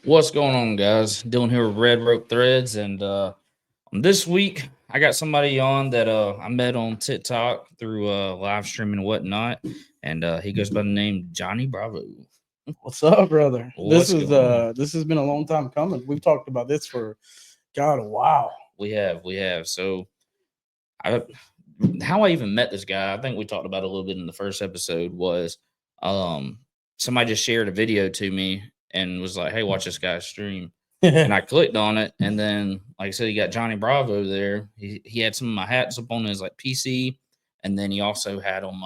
What's going on, guys? Dylan here with Red Rope Threads, and this week I got somebody on that I met on TikTok through live streaming and whatnot, and he goes by the name Johnny Bravo. What's up, brother? This What's is going on? this has been a long time coming. We've talked about this for God a while. We have. So I, how I even met this guy, I think we talked about it a little bit in the first episode. Was um somebody just shared a video to me and was like, "Hey, watch this guy stream." And I clicked on it, and then, like I said, he got Johnny Bravo there. He had some of my hats up on his like PC, and then he also had them.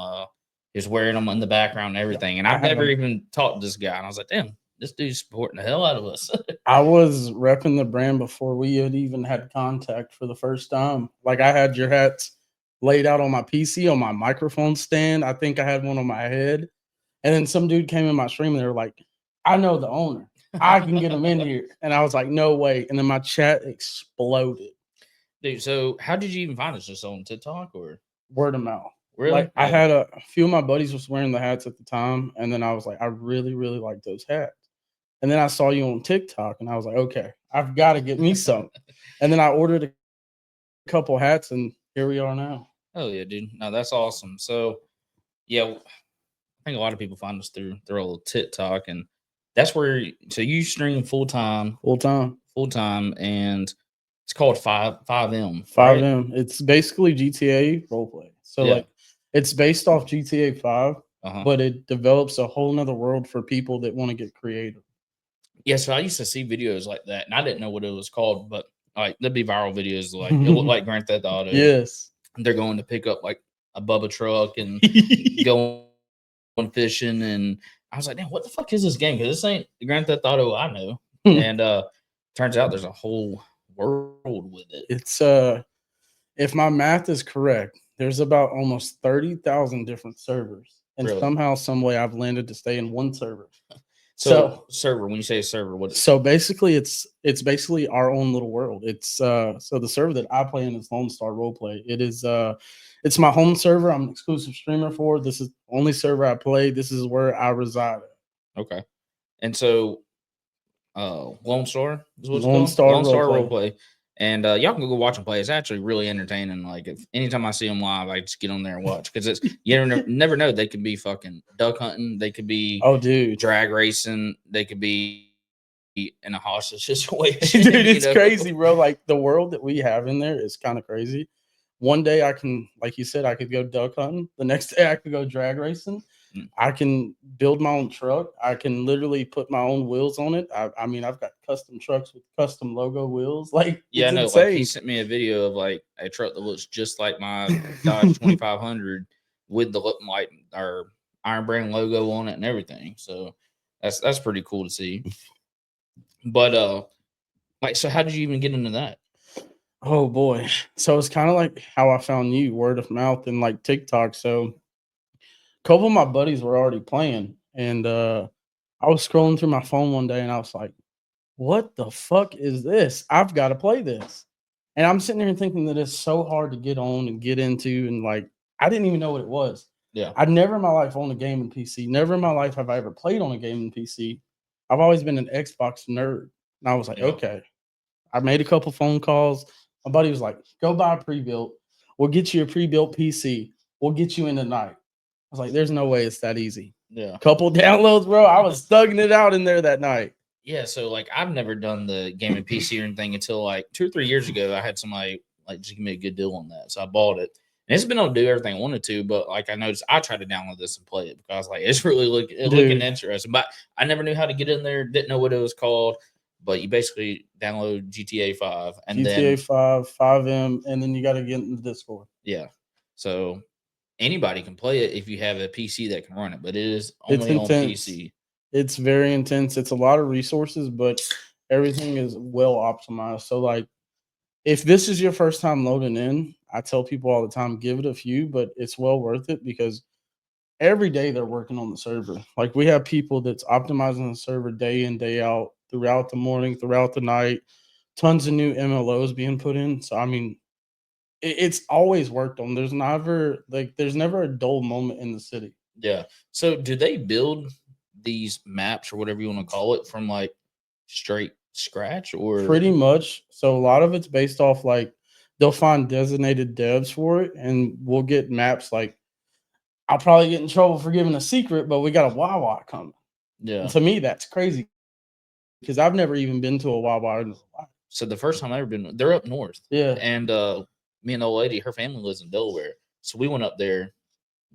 He was wearing them in the background and everything. And I I've had never them. even talked to this guy, and I was like, damn, this dude's supporting the hell out of us. I was repping the brand before we had even had contact for the first time. Like I had your hats laid out on my PC on my microphone stand. I think I had one on my head, and then some dude came in my stream and they were like, "I know the owner. I can get him in here." And I was like, "No way!" And then my chat exploded. Dude, so how did you even find us? Just on TikTok or Word of mouth. really? Like I had a few of my buddies was wearing the hats at the time, and then I was like, I really, really like those hats. And then I saw you on TikTok, and I was like, okay, I've got to get me some. And then I ordered a couple hats, and here we are now. Oh yeah, dude. No, that's awesome. So yeah, I think a lot of people find us through a little TikTok, and that's where. So you stream Full time, full time, and it's called five M, five right? M. It's basically GTA roleplay. So Yeah. like, it's based off GTA 5, Uh huh. but it develops a whole nother world for people that want to get creative. Yeah. So I used to see videos like that, and I didn't know what it was called, but like there'd be viral videos like it looked like Grand Theft Auto. Yes. They're going to pick up like a Bubba truck and going fishing, and I was like, damn, what the fuck is this game? Because this ain't the Grand Theft Auto I know. And turns out there's a whole world with it. It's if my math is correct, there's about almost 30,000 different servers. And Really. somehow, some way, I've landed to stay in one server. So So, server, when you say server, what? so basically, it's basically our own little world. It's so the server that I play in is Lone Star Roleplay. It's my home server. I'm an exclusive streamer for. This is the only server I play. This is where I reside. Okay. And so Lone Star is what it's Lone called. Star Lone Star Roleplay. Roleplay. And y'all can go watch them play. It's actually really entertaining. Like if anytime I see them live, I just get on there and watch because it's you never know. They could be fucking duck hunting. They could be Oh, dude, drag racing. They could be in a hostage situation. dude, it's crazy, bro. Like the world that we have in there is kind of crazy. One day I can, like you said, I could go duck hunting. The next day I could go drag racing. Mm. I can build my own truck. I can literally put my own wheels on it. I mean, I've got custom trucks with custom logo wheels. Like Yeah, I it's know. Like he insane. sent me a video of like a truck that looks just like my Dodge 2500 with the look like our Iron Brand logo on it and everything. So that's pretty cool to see. But like, so how did you even get into that? Oh boy. So it's kind of like how I found you, word of mouth and like TikTok. So a couple of my buddies were already playing, and I was scrolling through my phone one day, and I was like, what the fuck is this? I've got to play this. And I'm sitting here thinking that it's so hard to get on and get into. And like, I didn't even know what it was. Yeah. I'd never in my life owned a gaming PC. Never in my life have I ever played on a gaming PC. I've always been an Xbox nerd. And I was like, Yeah. okay. I made a couple phone calls. My buddy was like, go buy a pre built. We'll get you a pre built PC. We'll get you in tonight. I was like, there's no way it's that easy. Yeah. Couple downloads, bro. I was thugging it out in there that night. Yeah. So like I've never done the gaming PC or anything until like 2 or 3 years ago. I had somebody like just give me a good deal on that. So I bought it. And it's been able to do everything I wanted to, but like I noticed I tried to download this and play it because like it's really looking interesting. But I never knew how to get in there, didn't know what it was called. But you basically download GTA 5 and GTA then 5, 5M, and then you got to get in the Discord. yeah. So anybody can play it if you have a PC that can run it, but it is It's only on intense. PC. It's very intense. It's a lot of resources, but everything is well optimized. So, like, if this is your first time loading in, I tell people all the time, give it a few, but it's well worth it because every day they're working on the server. Like, we have people that's optimizing the server day in, day out, throughout the morning, throughout the night, tons of new MLOs being put in. So, I mean, it's always worked on. There's never a dull moment in the city. Yeah. So do they build these maps or whatever you want to call it from like straight scratch or Pretty much. So a lot of it's based off like they'll find designated devs for it, and we'll get maps. Like I'll probably get in trouble for giving a secret, but we got a Wawa coming. And yeah. to me, that's crazy because I've never even been to a Wawa in my life. So the first time I ever been, they're up north, Yeah, and me and the old lady, her family lives in Delaware, so we went up there.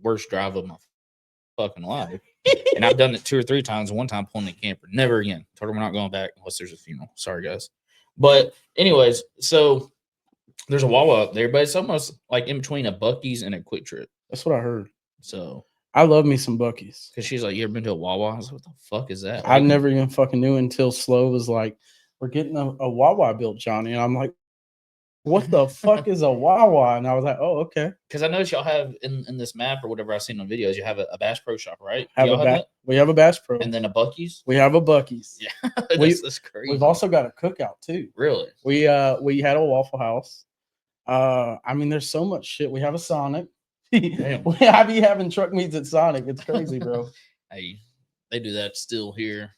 Worst drive of my fucking life. And I've done it 2 or 3 times. One time pulling the camper. Never again. Told her we're not going back unless there's a funeral. Sorry, guys. But anyways, so there's a Wawa up there, but it's almost like in between a Bucky's and a Quick Trip. that's what I heard. So I love me some Bucky's. because she's like, you ever been to a Wawa? I was like, what the fuck is that? I Like, never even fucking knew until Slow was like, "We're getting a Wawa built, Johnny," and I'm like, "What the fuck is a Wawa?" And I was like, "Oh, okay." because I noticed y'all have in this map or whatever I've seen on videos, you have a Bass Pro Shop, right? Have Y'all a have that? We have a Bass Pro. And then a Bucky's. We have a Bucky's. Yeah, We- that's crazy. We've also got a cookout too. really. We had a Waffle House. I mean, there's so much shit. We have a Sonic. I be having truck meets at Sonic. It's crazy, bro. Hey, they do that still here.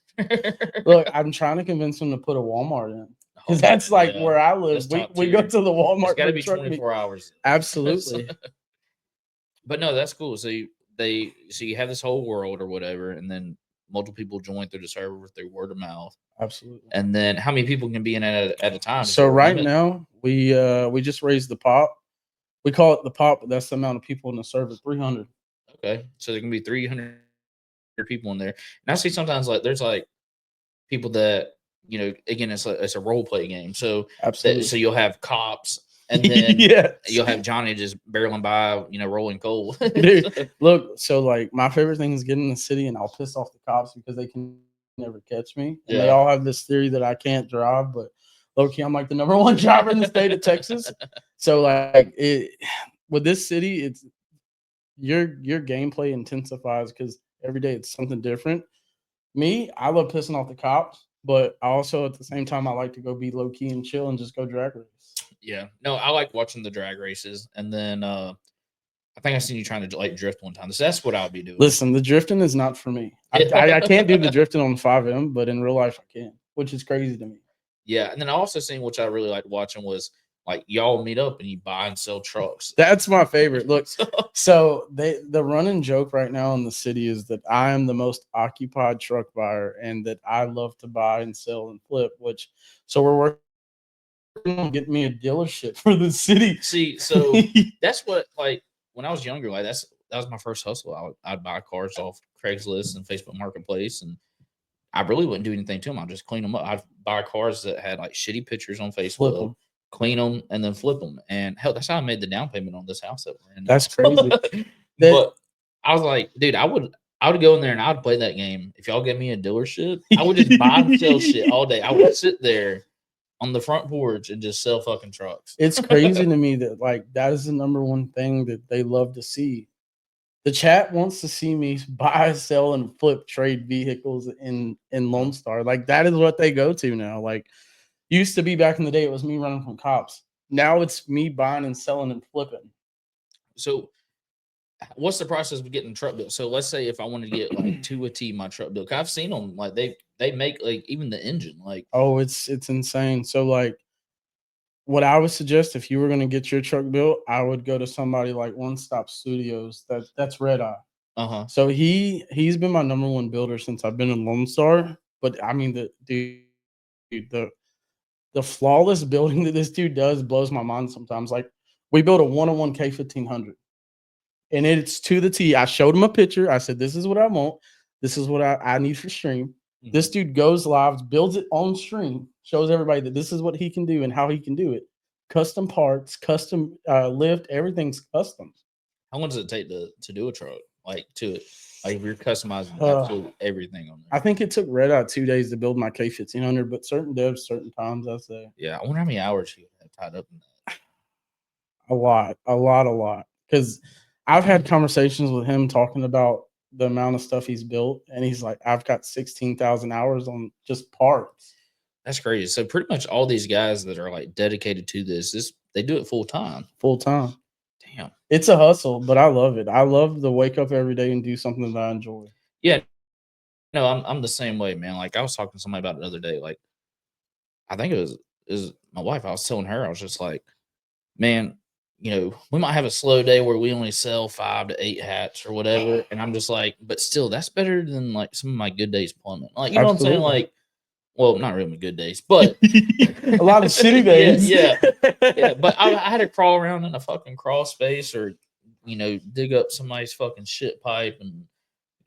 Look, I'm trying to convince them to put a Walmart in because Oh, that's like yeah. where I live. That's We top go tier. to the Walmart. It's got to for be truck meet. 24 hours. Absolutely. But no, that's cool. So you have this whole world or whatever, and then multiple people join through the server through word of mouth. Absolutely. And then how many people can be in at a time? Is So there a right limit? now we just raised the pop. We call it the pop, but that's the amount of people in the server. 300. Okay, so there can be 300 people in there. And I see sometimes like there's like people that again it's a role play game. So Absolutely. so you'll have cops, and then Yes. you'll have Johnny just barreling by, rolling coal. Dude, look, so like my favorite thing is getting in the city and I'll piss off the cops because they can never catch me. And they Yeah. all have this theory that I can't drive, but low key, I'm like the number one driver in the state of Texas. So like with this city, it's your gameplay intensifies because every day it's something different. Me, I love pissing off the cops, but I also at the same time I like to go be low key and chill and just go drag race. Yeah, no, I like watching the drag races, and then I think I seen you trying to like drift one time. So that's what I'll be doing. Listen, the drifting is not for me. I can't do the drifting on 5M, but in real life I can, which is crazy to me. Yeah, and then I also seen, which I really liked watching, was like y'all meet up and you buy and sell trucks. That's my favorite. Look, so the running joke right now in the city is that I am the most occupied truck buyer and that I love to buy and sell and flip, so we're working on getting me a dealership for the city. See, so that's what, like, when I was younger, like that was my first hustle. I'd buy cars off Craigslist and Facebook Marketplace, and I really wouldn't do anything to them. I'd just clean them up. I'd buy cars that had like shitty pictures on Flip Facebook, 'em. clean them, and then flip them. And hell, that's how I made the down payment on this house that we're in. That's crazy. But I was like, dude, I would go in there and I'd play that game. If y'all get me a dealership, I would just buy and sell shit all day. I would sit there on the front porch and just sell fucking trucks. It's crazy to me that like that is the number one thing that they love to see. The chat wants to see me buy, sell, and flip trade vehicles in Lone Star. Like that is what they go to now. Like used to be back in the day, it was me running from cops. Now it's me buying and selling and flipping. So what's the process of getting a truck built? So let's say if I want to get like to a T my truck built, 'cause I've seen them like they make like even the engine like. Oh, it's insane. So like what I would suggest if you were going to get your truck built, I would go to somebody like One Stop Studios. That's Red Eye. So he's been my number one builder since I've been in Lone Star. But I mean the flawless building that this dude does blows my mind sometimes. Like we built a 101 K1500 and it's to the T. I showed him a picture. I said, this is what I want. This is what I need for stream. Mm-hmm. This dude goes live, builds it on stream, shows everybody that this is what he can do and how he can do it. Custom parts, custom lift, everything's custom. How long does it take to do a truck? Like to it? Like if you're customizing absolutely everything on there. I think it took Red Eye 2 days to build my K1500, but certain devs, certain times, I'd say. Yeah, I wonder how many hours you have tied up in that. A lot. Because I've had conversations with him talking about the amount of stuff he's built, and he's like, I've got 16,000 hours on just parts. That's crazy. So pretty much all these guys that are like dedicated to this they do it full time. Damn. It's a hustle, but I love it. I love to wake up every day and do something that I enjoy. Yeah. No, I'm the same way, man. Like I was talking to somebody about it the other day. Like I think it was my wife. I was telling her, I was just like, man, we might have a slow day where we only sell 5 to 8 hats or whatever. And I'm just like, but still, that's better than like some of my good days plumbing. Like, you know what I'm saying? Absolutely. Like, well, not really my good days, but A lot of shitty days. yeah. But I had to crawl around in a fucking crawl space or, dig up somebody's fucking shit pipe and,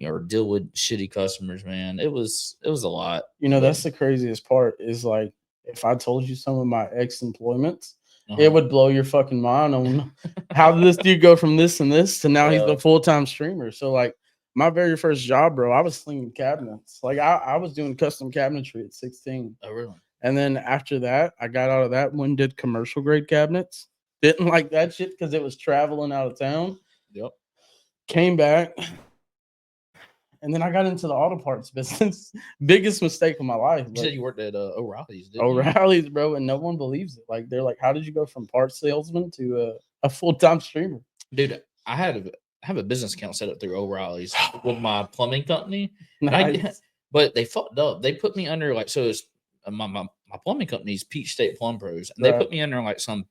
or deal with shitty customers, man. It was a lot. But, That's the craziest part is like if I told you some of my ex employments, it uh-huh. would blow your fucking mind on how did this dude go from this and this to now he's Yeah. a full time streamer. So like my very first job, bro, I was slinging cabinets. Like I was doing custom cabinetry at 16. Oh, really? And then after that, I got out of that one, did commercial grade cabinets. Didn't like that shit because it was traveling out of town. Yep. Came back, and then I got into the auto parts business. Biggest mistake of my life. You But said you worked at O'Reilly's, didn't you? O'Reilly's, bro, and no one believes it. Like they're like, "How did you go from parts salesman to a full time streamer?" Dude, I have a business account set up through O'Reilly's with my plumbing company. And Nice. but they fucked up. They put me under like so it's my plumbing company's Peach State Plum Pros, and they Right. put me under like some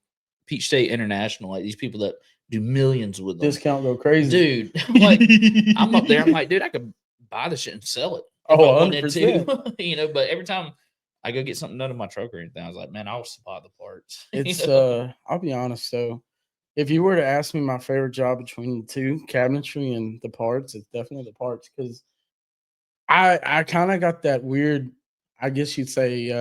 Peach State International, like these people that do millions with them. Discount go crazy, Dude. Like I'm up there, I'm like, dude, I could buy this shit and sell it if oh, I wanted 100%. to, but every time I go get something done in my truck or anything, I was like, man, I'll supply the parts. It's I'll be honest though. If you were to ask me my favorite job between the two, cabinetry and the parts, it's definitely the parts because I kind of got that weird, I guess you'd say,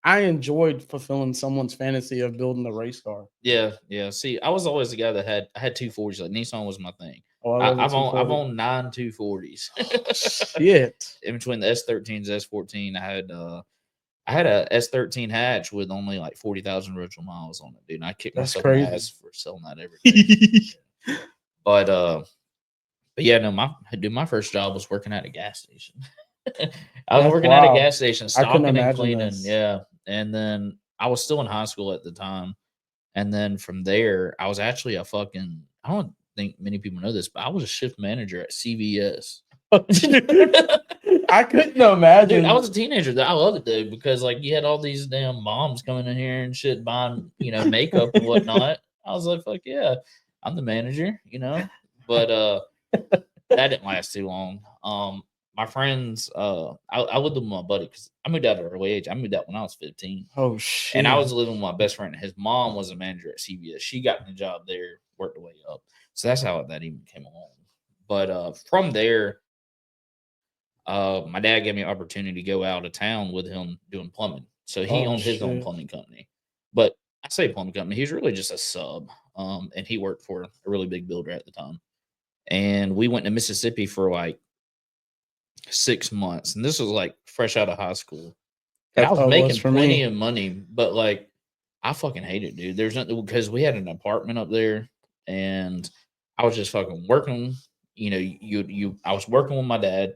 I enjoyed fulfilling someone's fantasy of building a race car. Yeah. See, I was always the guy that I had 240s. Like Nissan was my thing. Oh, I love I've the owned 9 240s. 240. Shit. In between the S13s, S14, I had a S13 hatch with only like 40,000 original miles on it, dude. And I kicked That's myself in the crazy. ass for selling that every day. But yeah, no, my first job was working at a gas station. I was That's working at a wild. gas station, I couldn't stocking and imagine cleaning. this. Yeah, and then I was still in high school at the time, and then from there, I was actually a fucking. I don't think many people know this, but I was a shift manager at CVS. I couldn't imagine. Dude, I was a teenager. I loved it, dude, because like you had all these damn moms coming in here and shit buying, makeup and whatnot. I was like, fuck yeah, I'm the manager, But that didn't last too long. My friends, I lived with my buddy because I moved out at an early age. I moved out when I was 15. Oh And I shit. was living with my best friend. His mom was a manager at CVS. She got me a job there, worked her way up. So that's how that even came along. But from there, my dad gave me an opportunity to go out of town with him doing plumbing. So he Oh owned his own shit. plumbing company. But I say plumbing company, he's really just a sub. And he worked for a really big builder at the time. And we went to Mississippi for like 6 months. And this was like fresh out of high school. And I That's was how it was making for plenty me. of money, but like I fucking hate it, dude. There's nothing because we had an apartment up there and I was just fucking working. I was working with my dad,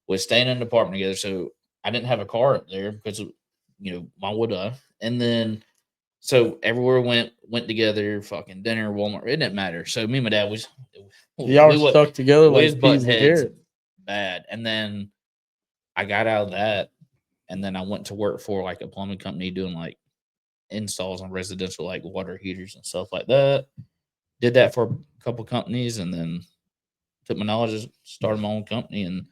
was staying in an apartment together. So I didn't have a car up there because why would I? And then so everywhere went together, fucking dinner, Walmart, it didn't matter. So me and my dad Y'all were we was stuck together we was like butt peas and heads carrots. bad. And then I got out of that and then I went to work for like a plumbing company doing like installs on residential like water heaters and stuff like that. Did that for a couple companies and then took my knowledge, started my own company, and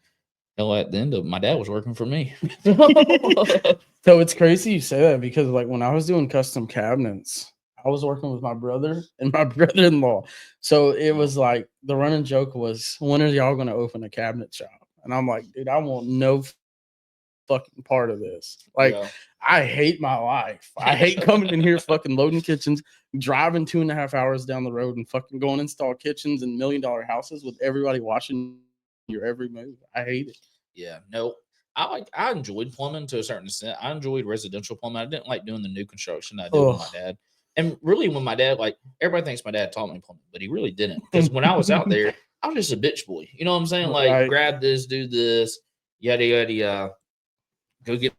hell, at the end of it, my dad was working for me. So it's crazy you say that because like when I was doing custom cabinets, I was working with my brother and my brother-in-law. So it was like the running joke was, when are y'all gonna open a cabinet shop? And I'm like, dude, I want no fucking part of this. Like, Yeah. I hate my life. I hate coming in here, fucking loading kitchens, driving 2.5 hours down the road, and fucking going to install kitchens in $1 million houses with everybody watching your every move. I hate it. Yeah, no. I enjoyed plumbing to a certain extent. I enjoyed residential plumbing. I didn't like doing the new construction I did with my Oh, dad. And really, when my dad, like everybody thinks my dad taught me plumbing, but he really didn't. Because when I was out there, I was just a bitch boy. You know what I'm saying? Like, right. grab this, do this, yada yada yada. Go get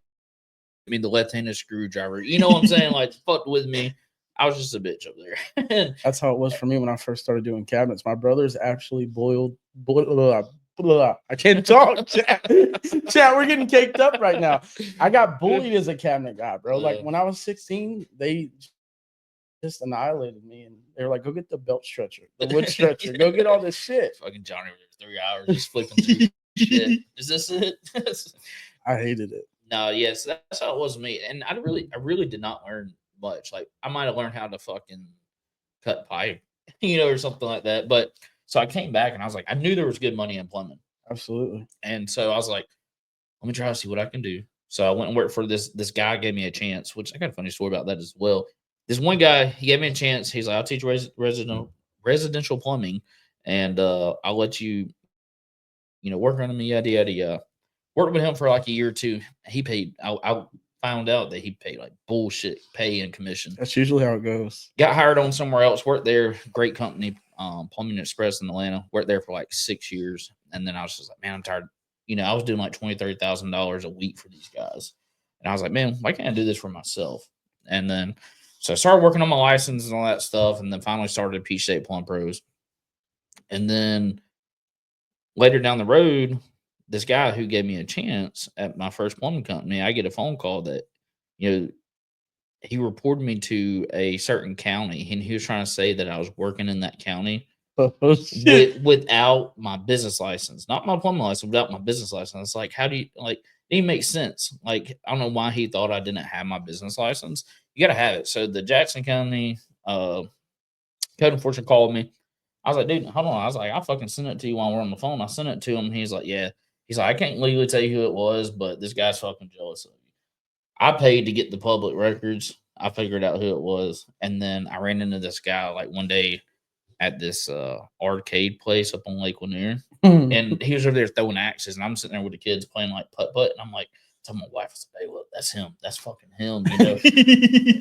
me the left-handed screwdriver. You know what I'm saying? Like, fuck with me. I was just a bitch up there. That's how it was for me when I first started doing cabinets. My brothers actually I can't talk. Chat. Chat, we're getting caked up right now. I got bullied as a cabinet guy, bro. Like when I was 16, they just annihilated me, and they were like, "Go get the belt stretcher, the wood stretcher, go get all this shit." Fucking Johnny for 3 hours just flipping through shit. Is this it? I hated it. No, yes, that's how it was with me. And I really did not learn much. Like I might have learned how to fucking cut pipe, or something like that. But so I came back and I was like, I knew there was good money in plumbing. Absolutely. And so I was like, let me try to see what I can do. So I went and worked for this guy gave me a chance, which I got a funny story about that as well. This one guy, he gave me a chance. He's like, I'll teach residential plumbing, and I'll let you, work under me, yada yada yada. Worked with him for like a year or two. He paid. I found out that he paid like bullshit pay and commission. That's usually how it goes. Got hired on somewhere else. Worked there. Great company, Plumbing Express in Atlanta. Worked there for like 6 years, and then I was just like, man, I'm tired. I was doing like $20,000-$30,000 a week for these guys, and I was like, man, why can't I do this for myself? And then, so I started working on my license and all that stuff, and then finally started at Peach State Plum Pros, and then later down the road, this guy who gave me a chance at my first plumbing company, I get a phone call that, he reported me to a certain county, and he was trying to say that I was working in that county without my business license, not my plumbing license, without my business license. It's like, how do you like? It didn't make sense. Like, I don't know why he thought I didn't have my business license. You got to have it. So the Jackson County code enforcement called me. I was like, dude, hold on. I was like, I'll fucking send it to you while we're on the phone. I sent it to him. He's like, yeah. He's like, I can't legally tell you who it was, but this guy's fucking jealous of you. I paid to get the public records. I figured out who it was. And then I ran into this guy like one day at this arcade place up on Lake Lanier. And he was over there throwing axes. And I'm sitting there with the kids playing like putt-putt. And I'm like, tell my wife, I said, hey, look, that's him. That's fucking him,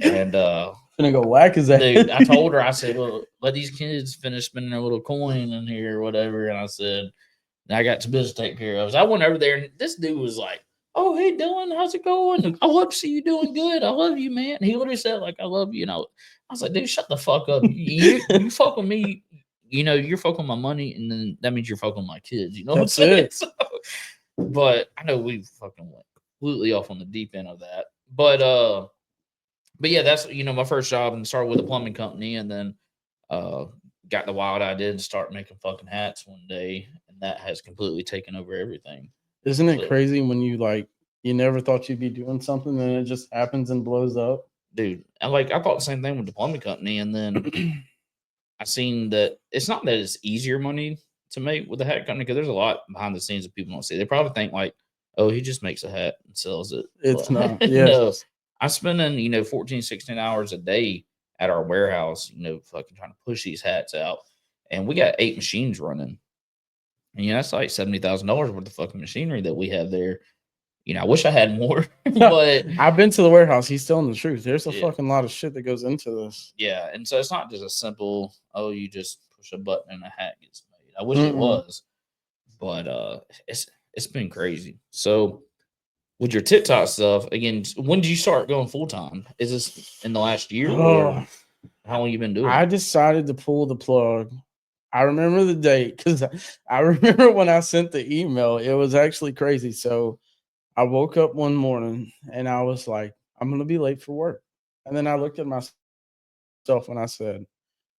And gonna go whack his ass. Dude, I told her, I said, well, let these kids finish spending their little coin in here or whatever. And I said, I got some business to take care of. So I went over there, and this dude was like, oh, hey, Dylan, how's it going? I love to see you doing good. I love you, man. And he literally said, like, I love you. I was like, dude, shut the fuck up. You fuck with me, you're fucking my money, and then that means you're fucking my kids. You know what I'm saying? So, but I know we fucking went completely off on the deep end of that. But yeah, that's my first job, and started with a plumbing company, and then got the wild idea to start making fucking hats one day, and that has completely taken over everything. Isn't it crazy when you never thought you'd be doing something and it just happens and blows up? Dude, I thought the same thing with the plumbing company, and then I seen that it's not that it's easier money to make with the hat company, because there's a lot behind the scenes that people don't see. They probably think like, oh, he just makes a hat and sells it. It's not. Yes. No, I'm spending 14, 16 hours a day at our warehouse, fucking trying to push these hats out, and we got 8 machines running. And that's like $70,000 worth of fucking machinery that we have there. I wish I had more, but I've been to the warehouse. He's telling the truth. There's a fucking lot of shit that goes into this. Yeah, and so it's not just a simple, oh, you just push a button and a hat gets made. I wish it was, but it's been crazy. So with your TikTok stuff, again, when did you start going full time? Is this in the last year, or how long you been doing? I decided to pull the plug. I remember the date because I remember when I sent the email. It was actually crazy. So I woke up one morning and I was like, I'm going to be late for work. And then I looked at myself and I said,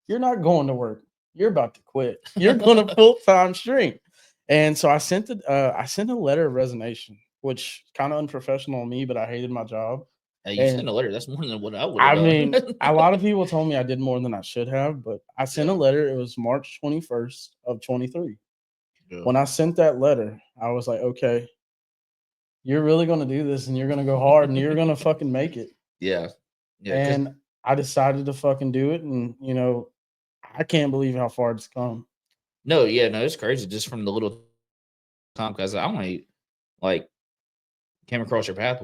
you're not going to work. You're about to quit. You're going to full-time stream. And so I sent a letter of resignation, which kind of unprofessional of me, but I hated my job. Hey, you sent a letter. That's more than what I would have done. I mean, a lot of people told me I did more than I should have, but I sent a letter. It was March 21st of 23. Yeah. When I sent that letter, I was like, okay, you're really going to do this, and you're going to go hard, and you're going to fucking make it. Yeah. And I decided to fucking do it, and, I can't believe how far it's come. No, it's crazy just from the little time, because I only, came across your path,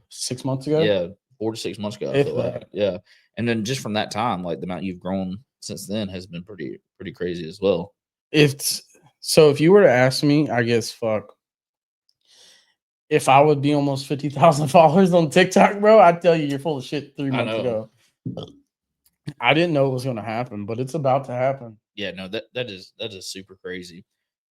6 months ago? Yeah, 4 to 6 months ago. I feel like. Yeah. And then just from that time, the amount you've grown since then has been pretty crazy as well. If you were to ask me, I guess if I would be almost 50,000 followers on TikTok, bro, I'd tell you you're full of shit 3 months ago. I didn't know it was going to happen, but it's about to happen. Yeah, no, that is super crazy.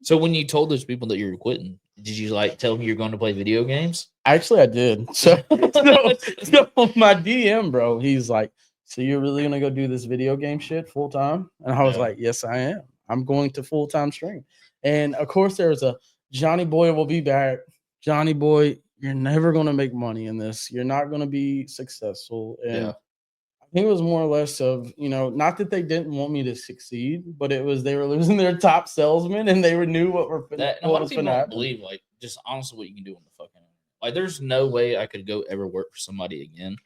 So when you told those people that you were quitting, did you like tell them you're going to play video games? Actually, I did. So my DM, bro, he's like, "So you're really gonna go do this video game shit full time?" And I was Yeah. like, "Yes, I am. I'm going to full time stream." And of course, there's a Johnny boy will be back. Johnny boy, you're never gonna make money in this. You're not gonna be successful. And Yeah. I think it was more or less of, not that they didn't want me to succeed, but it was they were losing their top salesman and they knew That and a what lot of was people going to don't happen. believe like just honestly what you can do on the fucking internet. Like there's no way I could go ever work for somebody again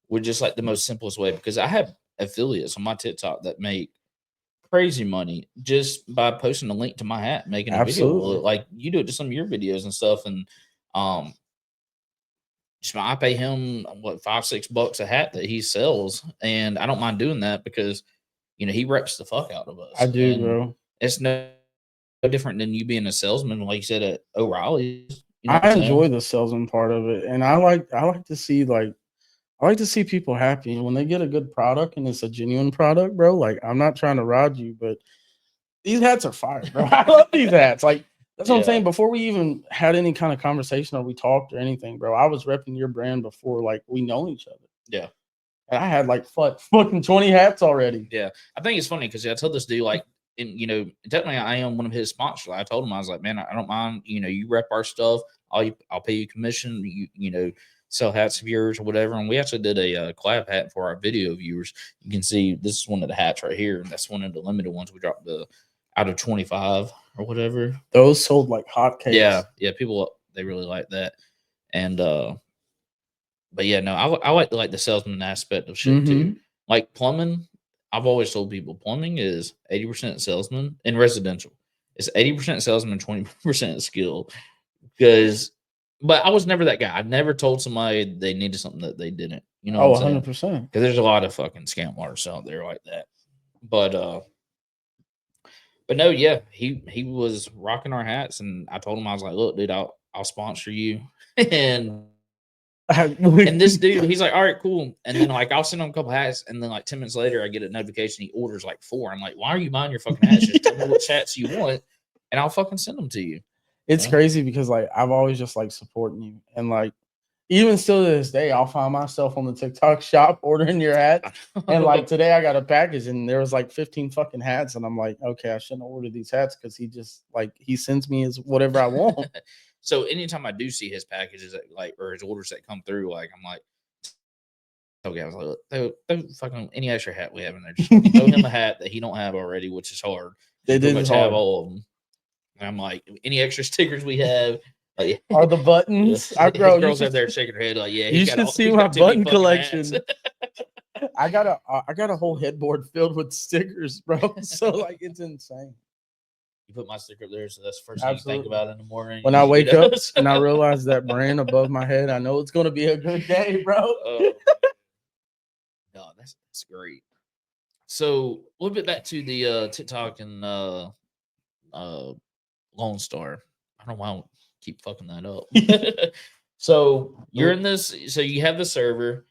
with just like the most simplest way because I have affiliates on my TikTok that make crazy money just by posting a link to my hat, making a video. Absolutely. Like you do it to some of your videos and stuff, and um, just I pay him what $5-6 a hat that he sells, and I don't mind doing that because he reps the fuck out of I us, do, and bro. it's no different than you being a salesman, like you said at O'Reilly's. You know what I'm I saying? enjoy the salesman part of it, and I like to see people happy when they get a good product and it's a genuine product, bro. Like I'm not trying to rod you, but these hats are fire, bro. I love these hats. Like that's what I'm Yeah, saying. Before we even had any kind of conversation or we talked or anything, bro, I was repping your brand before like we know each other, yeah. and I had like fucking 20 hats already. Yeah, I think it's funny because I told this dude like, and technically I am one of his sponsors. I told him I was like, man, I don't mind. You rep our stuff. I'll pay you commission. Sell hats of yours or whatever. And we actually did a collab hat for our video viewers. You can see this is one of the hats right here, and that's one of the limited ones. We dropped the out of 25 or whatever. Those sold like Yeah, hotcakes. yeah. People they really like that, and but yeah, no, I like the salesman aspect of shit too. Mm-hmm. Like plumbing, I've always told people plumbing is 80% salesman in residential. It's 80% salesman, 20% skill. Because, but I was never that guy. I never told somebody they needed something that they didn't. You know what Oh, I'm saying? 100%. Because there's a lot of fucking scam artists out there like that. But but no, yeah, he was rocking our hats, and I told him I was like, look, dude, I'll sponsor you, and and this dude, he's like, all right, cool. And then like I'll send him a couple hats, and then like 10 minutes later, I get a notification he orders like 4. I'm like, why are you buying your fucking hats? Just tell me what hats you want, and I'll fucking send them to you. It's Yeah. crazy because like I've always just like supporting you, and like even still to this day, I'll find myself on the TikTok shop ordering your hats. And like today, I got a package and there was like 15 fucking hats, and I'm like, okay, I shouldn't order these hats because he just like he sends me his whatever I want. So anytime I do see his packages that like or his orders that come through, like I'm like, okay, I was like, look, throw fucking any extra hat we have in there. Just throw him a hat that he don't have already, which is hard. You It pretty is much have hard. all of them. And I'm like, any extra stickers we have, like, Are the yeah. buttons? His Bro, girls out there shaking her head like, yeah, you should see he's my got too many button fucking hats. collection. I got a whole headboard filled with stickers, bro. So like it's insane. You put my sticker up there, so that's the first thing you think Absolutely. about in the morning. When I wake up and I realize that brand above my head, I know it's gonna be a good day, bro. No, that's great. So a little bit back to the TikTok and uh Lone Star. I don't know why I keep fucking that up. So you're in this. So you have the server.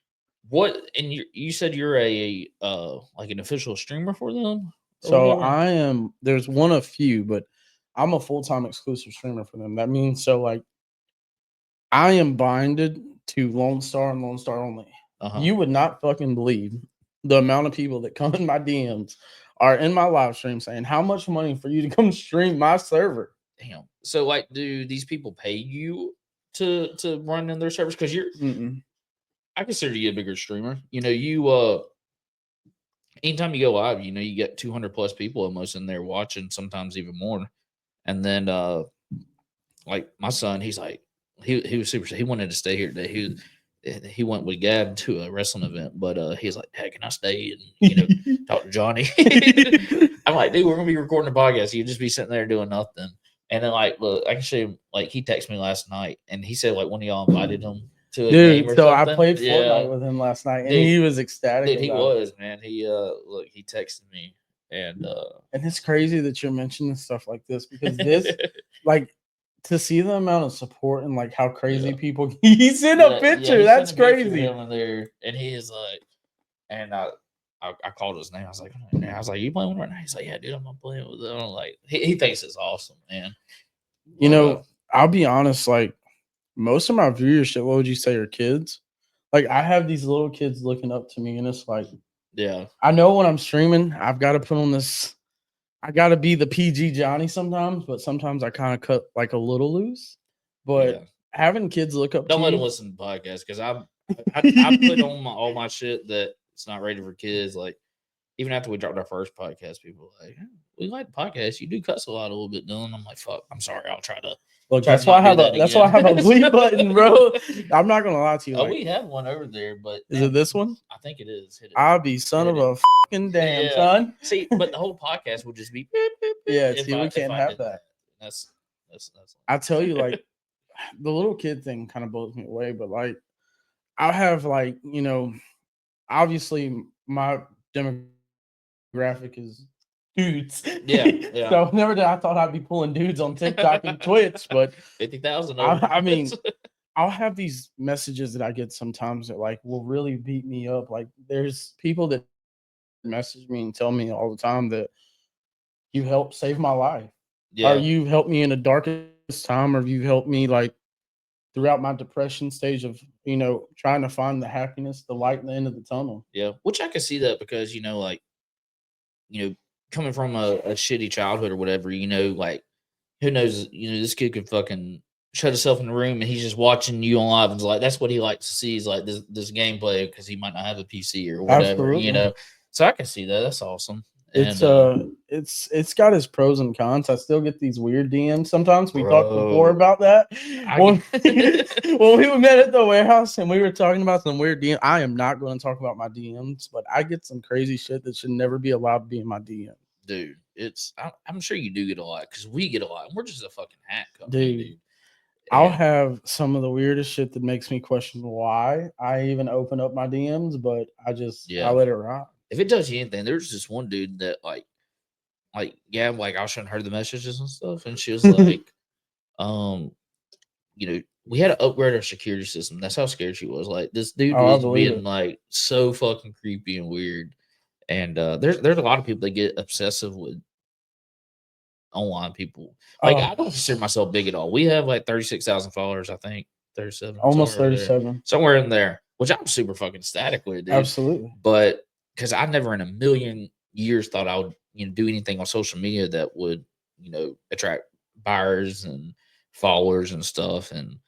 What and you said you're a like an official streamer for them or So whatever. I am there's one of few, but I'm a full-time exclusive streamer for them. That means so like I am binded to Lone Star and Lone Star only. Uh huh. You would not fucking believe the amount of people that come in my DMs are in my live stream saying how much money for you to come stream my server. Damn. So like, do these people pay you to run in their servers? Because Mm-mm. I consider you a bigger streamer. You anytime you go live, you get 200 plus people almost in there watching, sometimes even more. And then like my son, he's like he was super. He wanted to stay here today. He went with Gab to a wrestling event, but he's like, "Hey, can I stay and talk to Johnny?" I'm like, "Dude, we're gonna be recording a podcast. You just be sitting there doing nothing." And then like, look, I can show you. Like, he texted me last night, and he said like one of y'all invited him to a game Dude, or so I something. played Yeah, Fortnite with him last night and dude, he was ecstatic dude, he about it. was, man. He look, he texted me, and And it's crazy that you're mentioning stuff like this because this, like, to see the amount of support and like how crazy yeah. people he's in a Yeah, picture. he sent That's a picture of crazy. him in there, and he is like, and I called his name. I was like, you playing with him right now? He's like, yeah, dude, I'm not playing with him. I'm like, he thinks it's awesome, man. You know, I'll be honest, like most of my viewership, what would you say, are kids? Like I have these little kids looking up to me, and it's like, yeah, I know when I'm streaming, I've got to put on this. I got to be the PG Johnny sometimes, but sometimes I kind of cut like a little loose. But having kids look up don't to let you, them listen to podcasts because I put on all my shit that it's not rated for kids. Like even after we dropped our first podcast, people were like, we like the podcast. You do cuss a lot a little bit, Dylan. I'm like, fuck. I'm sorry. I'll try to. Look, that's why I have a that's why I have a bleep button, bro. I'm not gonna lie to you. Like, we have one over there, but is it this one? I think it is. Hit it. I'll be son of a fucking damn son. See, but the whole podcast would just be. Yeah, see, we can't have that. That's. I tell you, like the little kid thing kind of blows me away, but like I'll have like obviously my demographic is dudes. Yeah. So never did I thought I'd be pulling dudes on TikTok and Twitch, but 50,000. I mean, I'll have these messages that I get sometimes that like will really beat me up. Like there's people that message me and tell me all the time that you helped save my life. Yeah. Or you helped me in the darkest time, or you helped me like throughout my depression stage of, trying to find the happiness, the light in the end of the tunnel. Yeah. Which I can see that because, coming from a shitty childhood or whatever, like who knows, this kid could fucking shut himself in the room and he's just watching you on live and like, that's what he likes to see is like this gameplay because he might not have a PC or whatever, Absolutely. So I can see that. That's awesome. It's got its pros and cons. I still get these weird DMs sometimes. We talked before about that. When we met at the warehouse and we were talking about some weird DMs. I am not going to talk about my DMs, but I get some crazy shit that should never be allowed to be in my DM. Dude, I'm sure you do get a lot because we get a lot. We're just a fucking hack company, dude. I'll have some of the weirdest shit that makes me question why I even open up my DMs, but I let it ride. If it does you anything, there's this one dude that like I was showing her the messages and stuff, and she was like, we had to upgrade our security system. That's how scared she was. Like this dude was being like so fucking creepy and weird. And there's a lot of people that get obsessive with online people. Like I don't consider myself big at all. We have like 36,000 followers, I think. 37. Almost 37. Somewhere in there, which I'm super fucking static with, dude. Absolutely. But because I never in a million years thought I would, do anything on social media that would, attract buyers and followers and stuff. And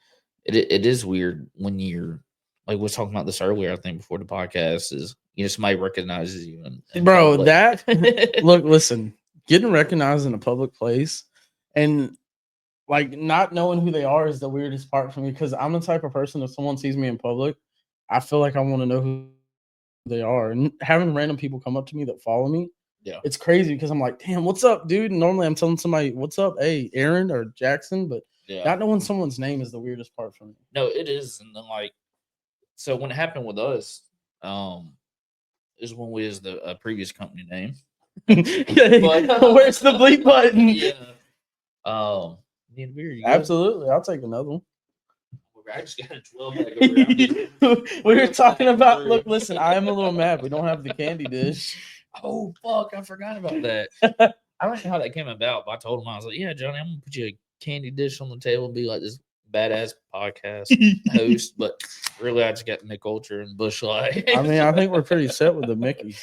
it is weird when you're like we were talking about this earlier, I think before the podcast is somebody recognizes you in bro public. That look, listen, getting recognized in a public place and like not knowing who they are is the weirdest part for me because I'm the type of person if someone sees me in public, I feel like I want to know who they are. And having random people come up to me that follow me, it's crazy because I'm like, damn, what's up, dude? And normally I'm telling somebody, what's up, hey, Aaron or Jackson, but not knowing someone's name is the weirdest part for me. No, it is. And then like, so when it happened with us, is when we was the previous company name. But, where's the bleep button? Yeah. Absolutely, I'll take another one. I just got a 12 back over here. We were talking about. Look, listen, I am a little mad. We don't have the candy dish. Oh fuck! I forgot about that. I don't know how that came about, but I told him I was like, "Yeah, Johnny, I'm gonna put you a candy dish on the table and be like this badass podcast host." But really, I just got Mick Ultra and Busch Light. I mean, I think we're pretty set with the Mickey.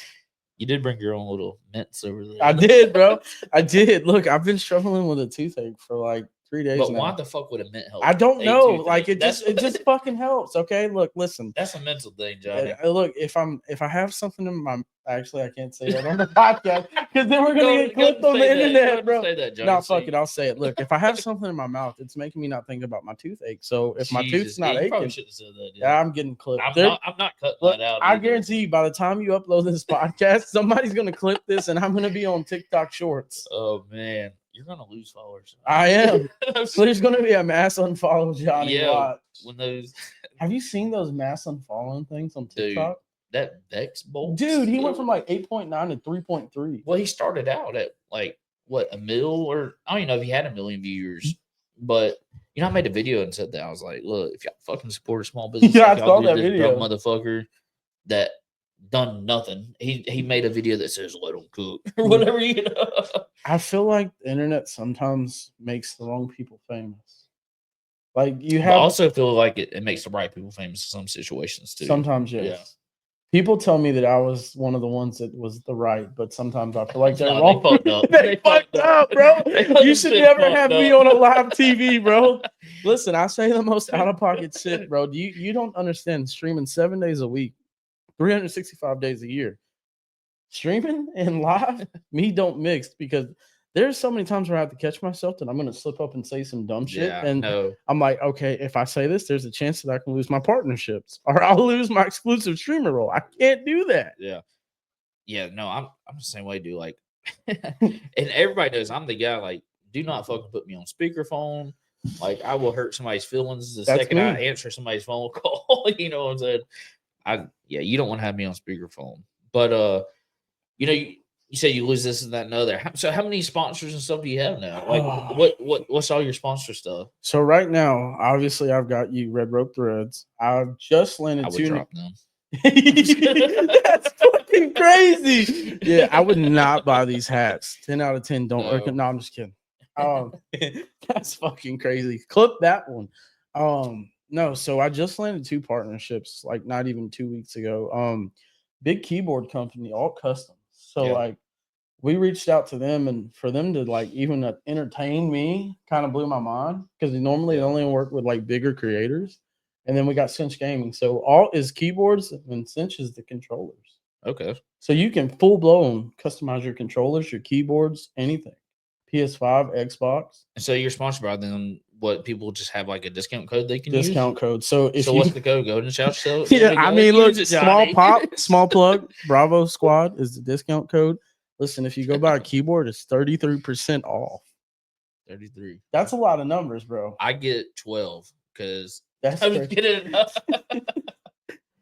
You did bring your own little mints over there. I did, bro. I did. Look, I've been struggling with a toothache for like 3 days but now. Why the fuck would a mint help? I don't know. Like it just fucking helps. Okay, look, listen. That's a mental thing, Johnny. Look, if I have something in my actually I can't say that on the podcast because then we're gonna get clipped on the internet, bro. Say that, Johnny. No, fuck it. I'll say it. Look, if I have something in my mouth, it's making me not think about my toothache. So if my tooth's not aching, probably should have said that. Yeah, I'm getting clipped. I'm not cutting that out. I guarantee you, by the time you upload this podcast, somebody's gonna clip this, and I'm gonna be on TikTok Shorts. Oh man. You're gonna lose followers. I am. So there's gonna be a mass unfollow Johnny. Yeah. Watch. When those have you seen those mass unfollowing things on TikTok? Dude, that Vex Bolt. Dude, he went from like 8.9 to 3.3. Well, he started out at like what, 1 mil, or I don't even know if he had 1 million viewers. But I made a video and said that. I was like, look, if y'all fucking support a small business, I like saw do that this video. motherfucker that done nothing. He made a video that says "Let him cook" or Mm. whatever, you know. I feel like the internet sometimes makes the wrong people famous. Like you But have also feel like it makes the right people famous in some situations too. sometimes, Yeah. yes. People tell me that I was one of the ones that was the right, but sometimes I feel like they're Nah, wrong. they fucked up. They fucked up, bro. They You should 100% never fucked have me up. on a live TV, bro. Listen, I say the most out of pocket shit, bro. You don't understand streaming 7 days a week, 365 days a year. Streaming and live, me don't mix because there's so many times where I have to catch myself that I'm gonna slip up and say some dumb shit. Yeah, And no. I'm like, okay, if I say this, there's a chance that I can lose my partnerships or I'll lose my exclusive streamer role. I can't do that. Yeah. Yeah, no, I'm the same way, dude. Like, and everybody knows I'm the guy. Like, do not fucking put me on speakerphone. Like, I will hurt somebody's feelings the That's second I me. answer somebody's phone call. You know what I'm saying? Yeah, you don't want to have me on speakerphone. But you say you lose this and that and other. So how many sponsors and stuff do you have now? Like, what's all your sponsor stuff? So right now, obviously, I've got you, Red Rope Threads. I've just I landed would two. drop them. That's fucking crazy. Yeah, I would not buy these hats. 10 out of 10 don't No. recommend. No, I'm just kidding. That's fucking crazy. Clip that one. No, so I just landed two partnerships like not even 2 weeks ago. Big keyboard company, all custom. So Yeah. like we reached out to them, and for them to like even entertain me kind of blew my mind because normally they Yeah. only work with like bigger creators. And then we got Cinch Gaming. So all is keyboards and Cinch is the controllers. Okay. So you can full blown customize your controllers, your keyboards, anything. PS5, Xbox, And so you're sponsored by them. What people just have like a discount code they can use? discount code. So if So you what's the code? Go ahead and shout yourself. yeah, I mean, look, use it, small Johnny. pop, small plug, Bravo Squad is the discount code. Listen, if you go buy a keyboard, it's 33% off. 33. That's a lot of numbers, bro. I get 12 because That's I was crazy. getting enough.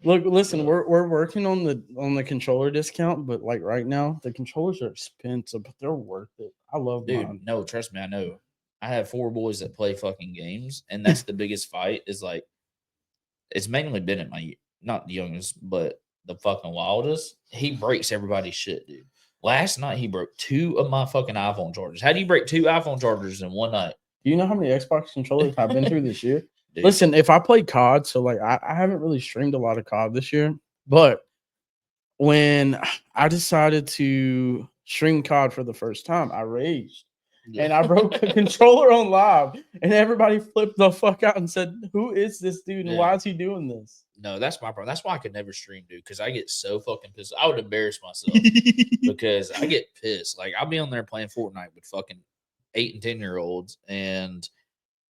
Look, listen, we're working on the controller discount, but like right now, the controllers are expensive, but they're worth it. I love Dude, mine. no, trust me, I know. I have 4 boys that play fucking games, and that's the biggest fight. Is like it's mainly been at my not the youngest, but the fucking wildest. He breaks everybody's shit, dude. Last night he broke 2 of my fucking iPhone chargers. How do you break 2 iPhone chargers in one night? Do you know how many Xbox controllers I've been through this year? Dude. Listen, if I play COD, so like I haven't really streamed a lot of COD this year, but when I decided to stream COD for the first time, I raged. And I broke a controller on live, and everybody flipped the fuck out and said, "Who is this dude? And why is he doing this?" No, that's my problem. That's why I could never stream, dude, because I get so fucking pissed. I would embarrass myself because I get pissed. Like I'll be on there playing Fortnite with fucking 8 and 10-year-olds, and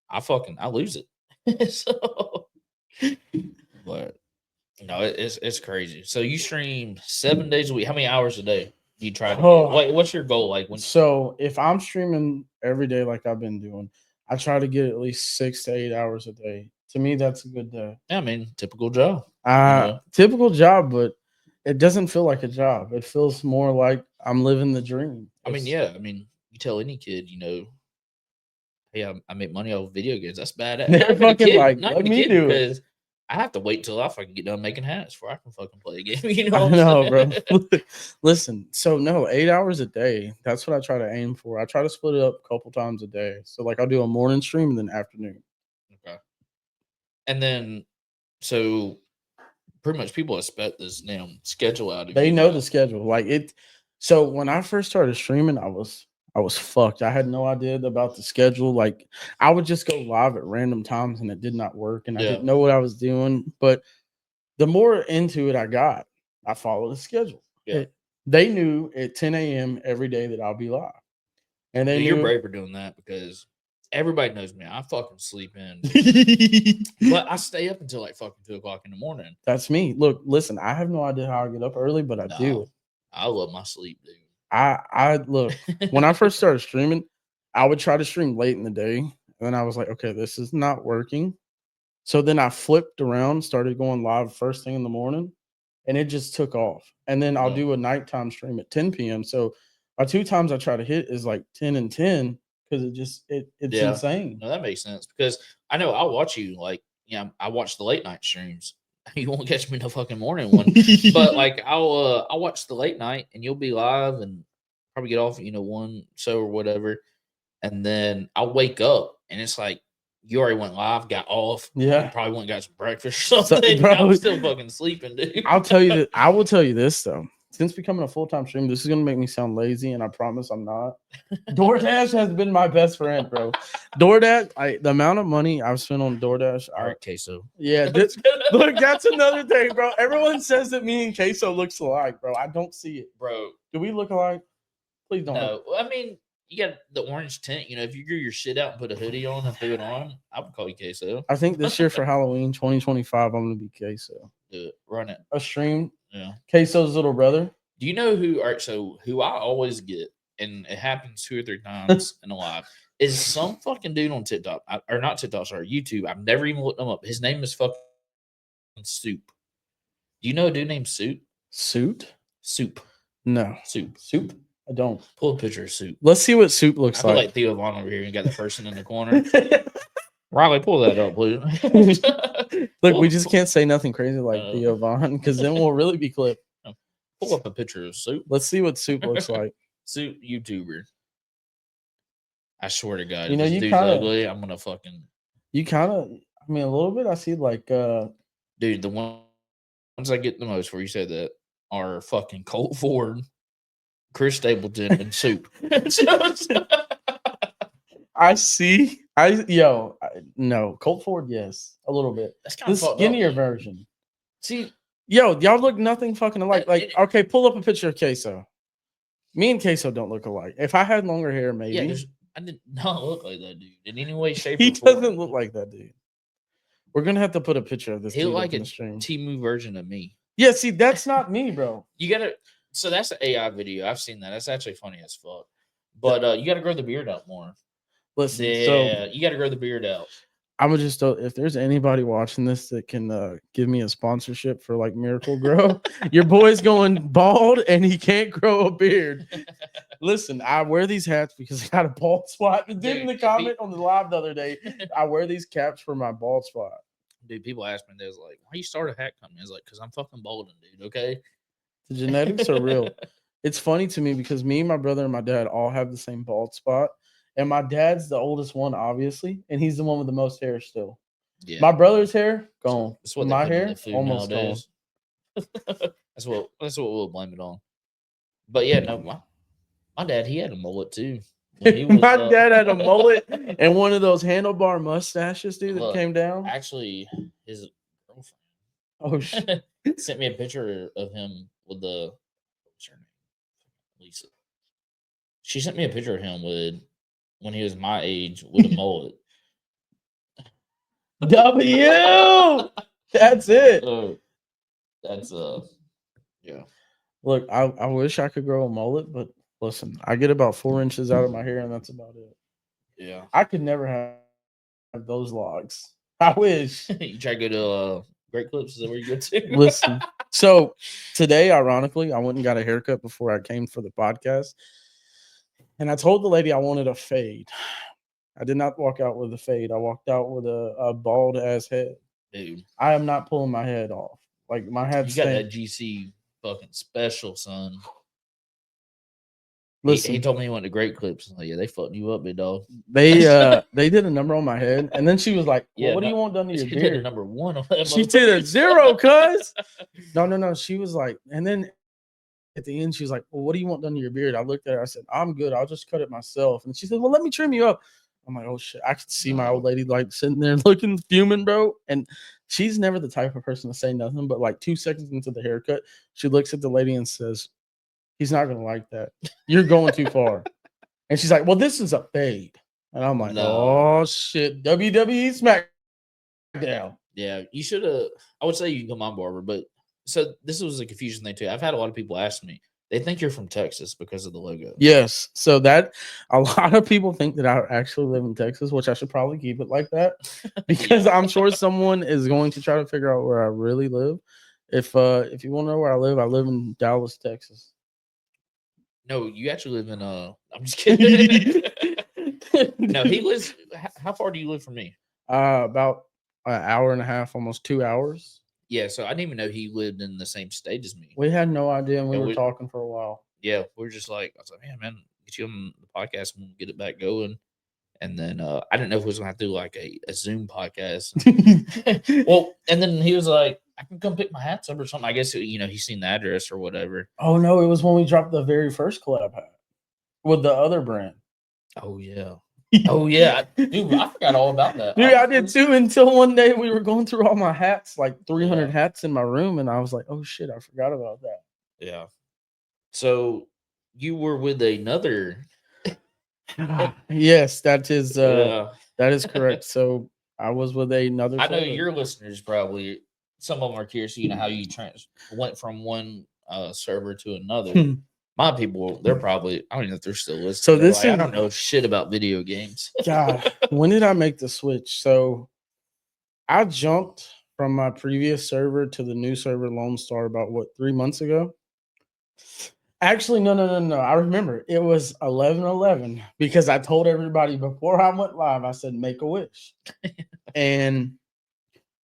I lose it. So, but no, it's crazy. So you stream 7 days a week. How many hours a day do you try to get? What's your goal? Like when? So if I'm streaming every day like I've been doing, I try to get at least 6 to 8 hours a day. To me, that's a good day. Yeah, I mean, typical job. You know? Typical job, but it doesn't feel like a job. It feels more like I'm living the dream. I mean, yeah. I mean, you tell any kid, hey, I make money off video games. That's bad. They're fucking like, not let gonna me kid do it. because I have to wait till I fucking get done making hats before I can fucking play a game. You know I what I'm know, bro. saying? Listen, so no, 8 hours a day. That's what I try to aim for. I try to split it up a couple times a day. So like I'll do a morning stream and then afternoon. Okay. And then, so pretty much people expect this damn schedule out of They you know now. the schedule. Like it. So when I first started streaming, I was fucked. I had no idea about the schedule. Like I would just go live at random times and it did not work, and I Yeah. didn't know what I was doing. But the more into it I got, I followed the schedule. Yeah. They knew at 10 a.m. every day that I'll be live, and they Dude, knew you're brave for doing that because everybody knows me. I fucking sleep in, but I stay up until like fucking 2 o'clock in the morning. That's me. Look, listen, I have no idea how I get up early, but I do. I love my sleep, dude. I look when I first started streaming, I would try to stream late in the day, and then I was like, okay, this is not working. So then I flipped around, started going live first thing in the morning, and it just took off. And then I'll do a nighttime stream at 10 p.m. So my 2 times I try to hit is like 10 and 10 because it's insane. No, that makes sense because I know I'll watch you like I watch the late night streams. You won't catch me in the fucking morning one. But like I'll watch the late night and you'll be live and probably get off, one show or whatever. And then I'll wake up and it's like you already went live, got off. Yeah. You probably went and got some breakfast or something. bro, I'm still fucking sleeping, dude. I will tell you this though. Since becoming a full-time streamer, this is gonna make me sound lazy, and I promise I'm not. DoorDash has been my best friend, bro. DoorDash, the amount of money I've spent on DoorDash. All right, queso. Yeah, look, that's another thing, bro. Everyone says that me and queso looks alike, bro. I don't see it, bro. Do we look alike? Please don't. No, I mean you got the orange tint. If you grew your shit out and put a hoodie on and threw it on, I would call you queso. I think this year for Halloween 2025, I'm gonna be queso. Do it. Run it. A stream. Yeah. Queso's little brother. Do you know who? All right, so who I always get, and it happens 2 or 3 times in a live, is some fucking dude on TikTok, or not TikTok, sorry, YouTube. I've never even looked him up. His name is fucking Soup. Do you know a dude named Soup? Soup. No. Soup. I don't. Pull a picture of Soup. Let's see what Soup looks I feel like. like Theo Vaughn over here and got the person in the corner. Riley, pull that up, please. Look, we just can't say nothing crazy like Theo Vaughn because then we'll really be clipped. Pull up a picture of Soup. Let's see what Soup looks like. Soup YouTuber. I swear to God, you if this dude's ugly, I'm gonna fucking. You kind of, a little bit. I see like, dude, the ones I get the most where you said that are fucking Colt Ford, Chris Stapleton, and Soup. I see. No, Colt Ford, yes, a little bit. That's kind of the skinnier version. See, y'all look nothing fucking alike. Okay, pull up a picture of Queso. Me and Queso don't look alike. If I had longer hair, maybe. Yeah, I did not look like that dude in any way, shape, he or form. doesn't look like that dude. We're gonna have to put a picture of this. He looked like a stream. Temu version of me. Yeah, see, that's not me, bro. You gotta. So that's an AI video. I've seen that. That's actually funny as fuck. But you gotta grow the beard out more. Listen, you gotta grow the beard out. I'm gonna just if there's anybody watching this that can give me a sponsorship for like Miracle Grow, your boy's going bald and he can't grow a beard. Listen, I wear these hats because I got a bald spot. The dude in the comment on the live the other day, I wear these caps for my bald spot. Dude, people ask me, they're like, "Why you start a hat company?" I was like, "Cause I'm fucking balding, dude." Okay, the genetics are real. It's funny to me because me, my brother, and my dad all have the same bald spot. And my dad's the oldest one, obviously, and he's the one with the most hair still. Yeah. My brother's hair, gone. That's what my hair, almost nowadays. Gone. that's what we'll blame it on. But yeah, no, my dad, he had a mullet too. My dad had a mullet and one of those handlebar mustaches, dude, that came down. Actually, his girlfriend. Oh shit! Sent me a picture of him with what's her name? Lisa. She sent me a picture of him when he was my age with a mullet. W. That's it. That's yeah. Look, I wish I could grow a mullet, but listen, I get about 4 inches out of my hair, and that's about it. Yeah, I could never have those logs. I wish. You try to go to Great Clips. Is that where you go to? Listen. So today, ironically, I went and got a haircut before I came for the podcast. And I told the lady I wanted a fade. I did not walk out with a fade. I walked out with a bald ass head. Dude, I am not pulling my head off. Like my head's. You got that GC fucking special, son. Listen, he told me he went to Great Clips. Like, yeah, they fucked you up, big dog. They did a number on my head, and then she was like, well, "What do you want done to your beard?" She did a number 1 on that. She did a 0, cuz. No. She was like, and then. At the end, she was like, well, what do you want done to your beard? I looked at her. I said, I'm good. I'll just cut it myself. And she said, well, let me trim you up. I'm like, oh, shit. I could see my old lady like sitting there looking fuming, bro. And she's never the type of person to say nothing. But like 2 seconds into the haircut, she looks at the lady and says, he's not going to like that. You're going too far. And she's like, well, this is a fade. And I'm like, oh, shit. WWE SmackDown. Yeah, you should have. I would say you can go my barber, but. So this was a confusion thing too. I've had a lot of people ask me. They think you're from Texas because of the logo. Yes. So that a lot of people think that I actually live in Texas, which I should probably keep it like that because I'm sure someone is going to try to figure out where I really live. If you want to know where I live in Dallas, Texas. No, you actually live in I'm just kidding. No, he lives. How far do you live from me? About an hour and a half, almost 2 hours. Yeah, so I didn't even know he lived in the same state as me. We had no idea, and we Yeah, were talking for a while. Yeah, we're just like, I was like, man, get you on the podcast and we'll get it back going. And then I didn't know if we was gonna have to do like a Zoom podcast. Well, and then he was like, I can come pick my hats up or something. I guess he's seen the address or whatever. Oh no, it was when we dropped the very first collab hat with the other brand. Oh yeah. Oh yeah, dude, I forgot all about that. Dude, I did too until one day we were going through all my hats, like 300 Yeah. hats in my room, and I was like, "Oh shit, I forgot about that." Yeah. So you were with another. Yes, that is Yeah. that is correct. So I was with another. I know server. your listeners probably some of them are curious. How you went from one server to another. My people, they're probably I don't even know if they're still listening. So this I don't know shit about video games. God, when did I make the switch? So I jumped from my previous server to the new server Lone Star about 3 months ago. Actually, no. I remember it was 11/11 because I told everybody before I went live. I said, "Make a wish," and